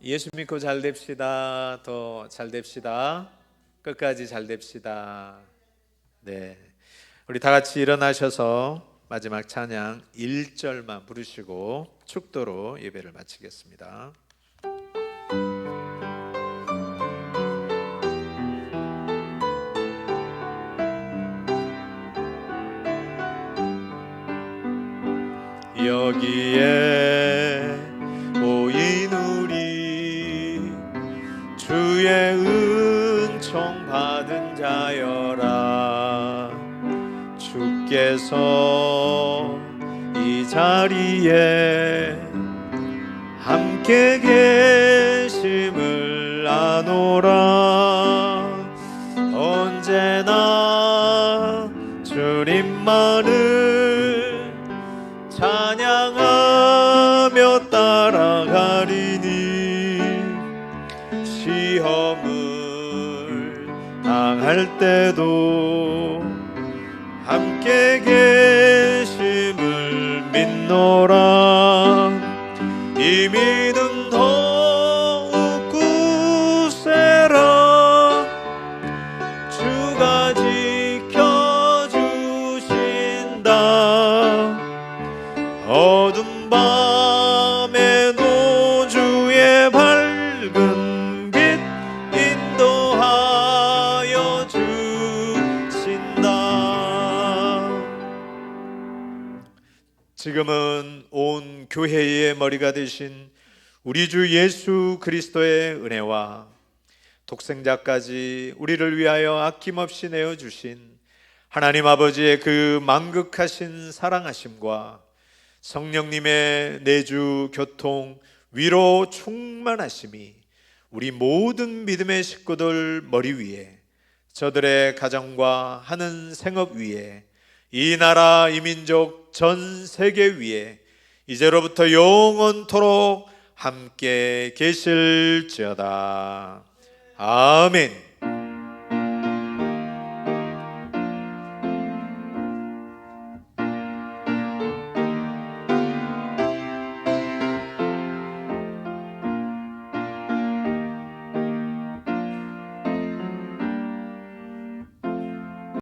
예수 믿고 잘 됩시다. 더 잘 됩시다. 끝까지 잘 됩시다. 네, 우리 다 같이 일어나셔서 마지막 찬양 1절만 부르시고 축도로 예배를 마치겠습니다. 여기에 모인 우리 주의 은총 받은 자여라. 주께서 이 자리에 함께 계심을 아노라. 언제나 이름만을 찬양하며 따라가리니 시험을 당할 때도 함께 계심을 믿노라. 이 믿음 더욱 굳세라. 주가 지켜주신다. 어둠 밤에도 주의 밝은 빛 인도하여 주신다. 지금은 온 교회의 머리가 되신 우리 주 예수 그리스도의 은혜와 독생자까지 우리를 위하여 아낌없이 내어주신 하나님 아버지의 그 만극하신 사랑하심과 성령님의 내주 교통 위로 충만하심이 우리 모든 믿음의 식구들 머리 위에, 저들의 가정과 하는 생업 위에, 이 나라 이 민족 전 세계 위에 이제로부터 영원토록 함께 계실지어다. 아멘.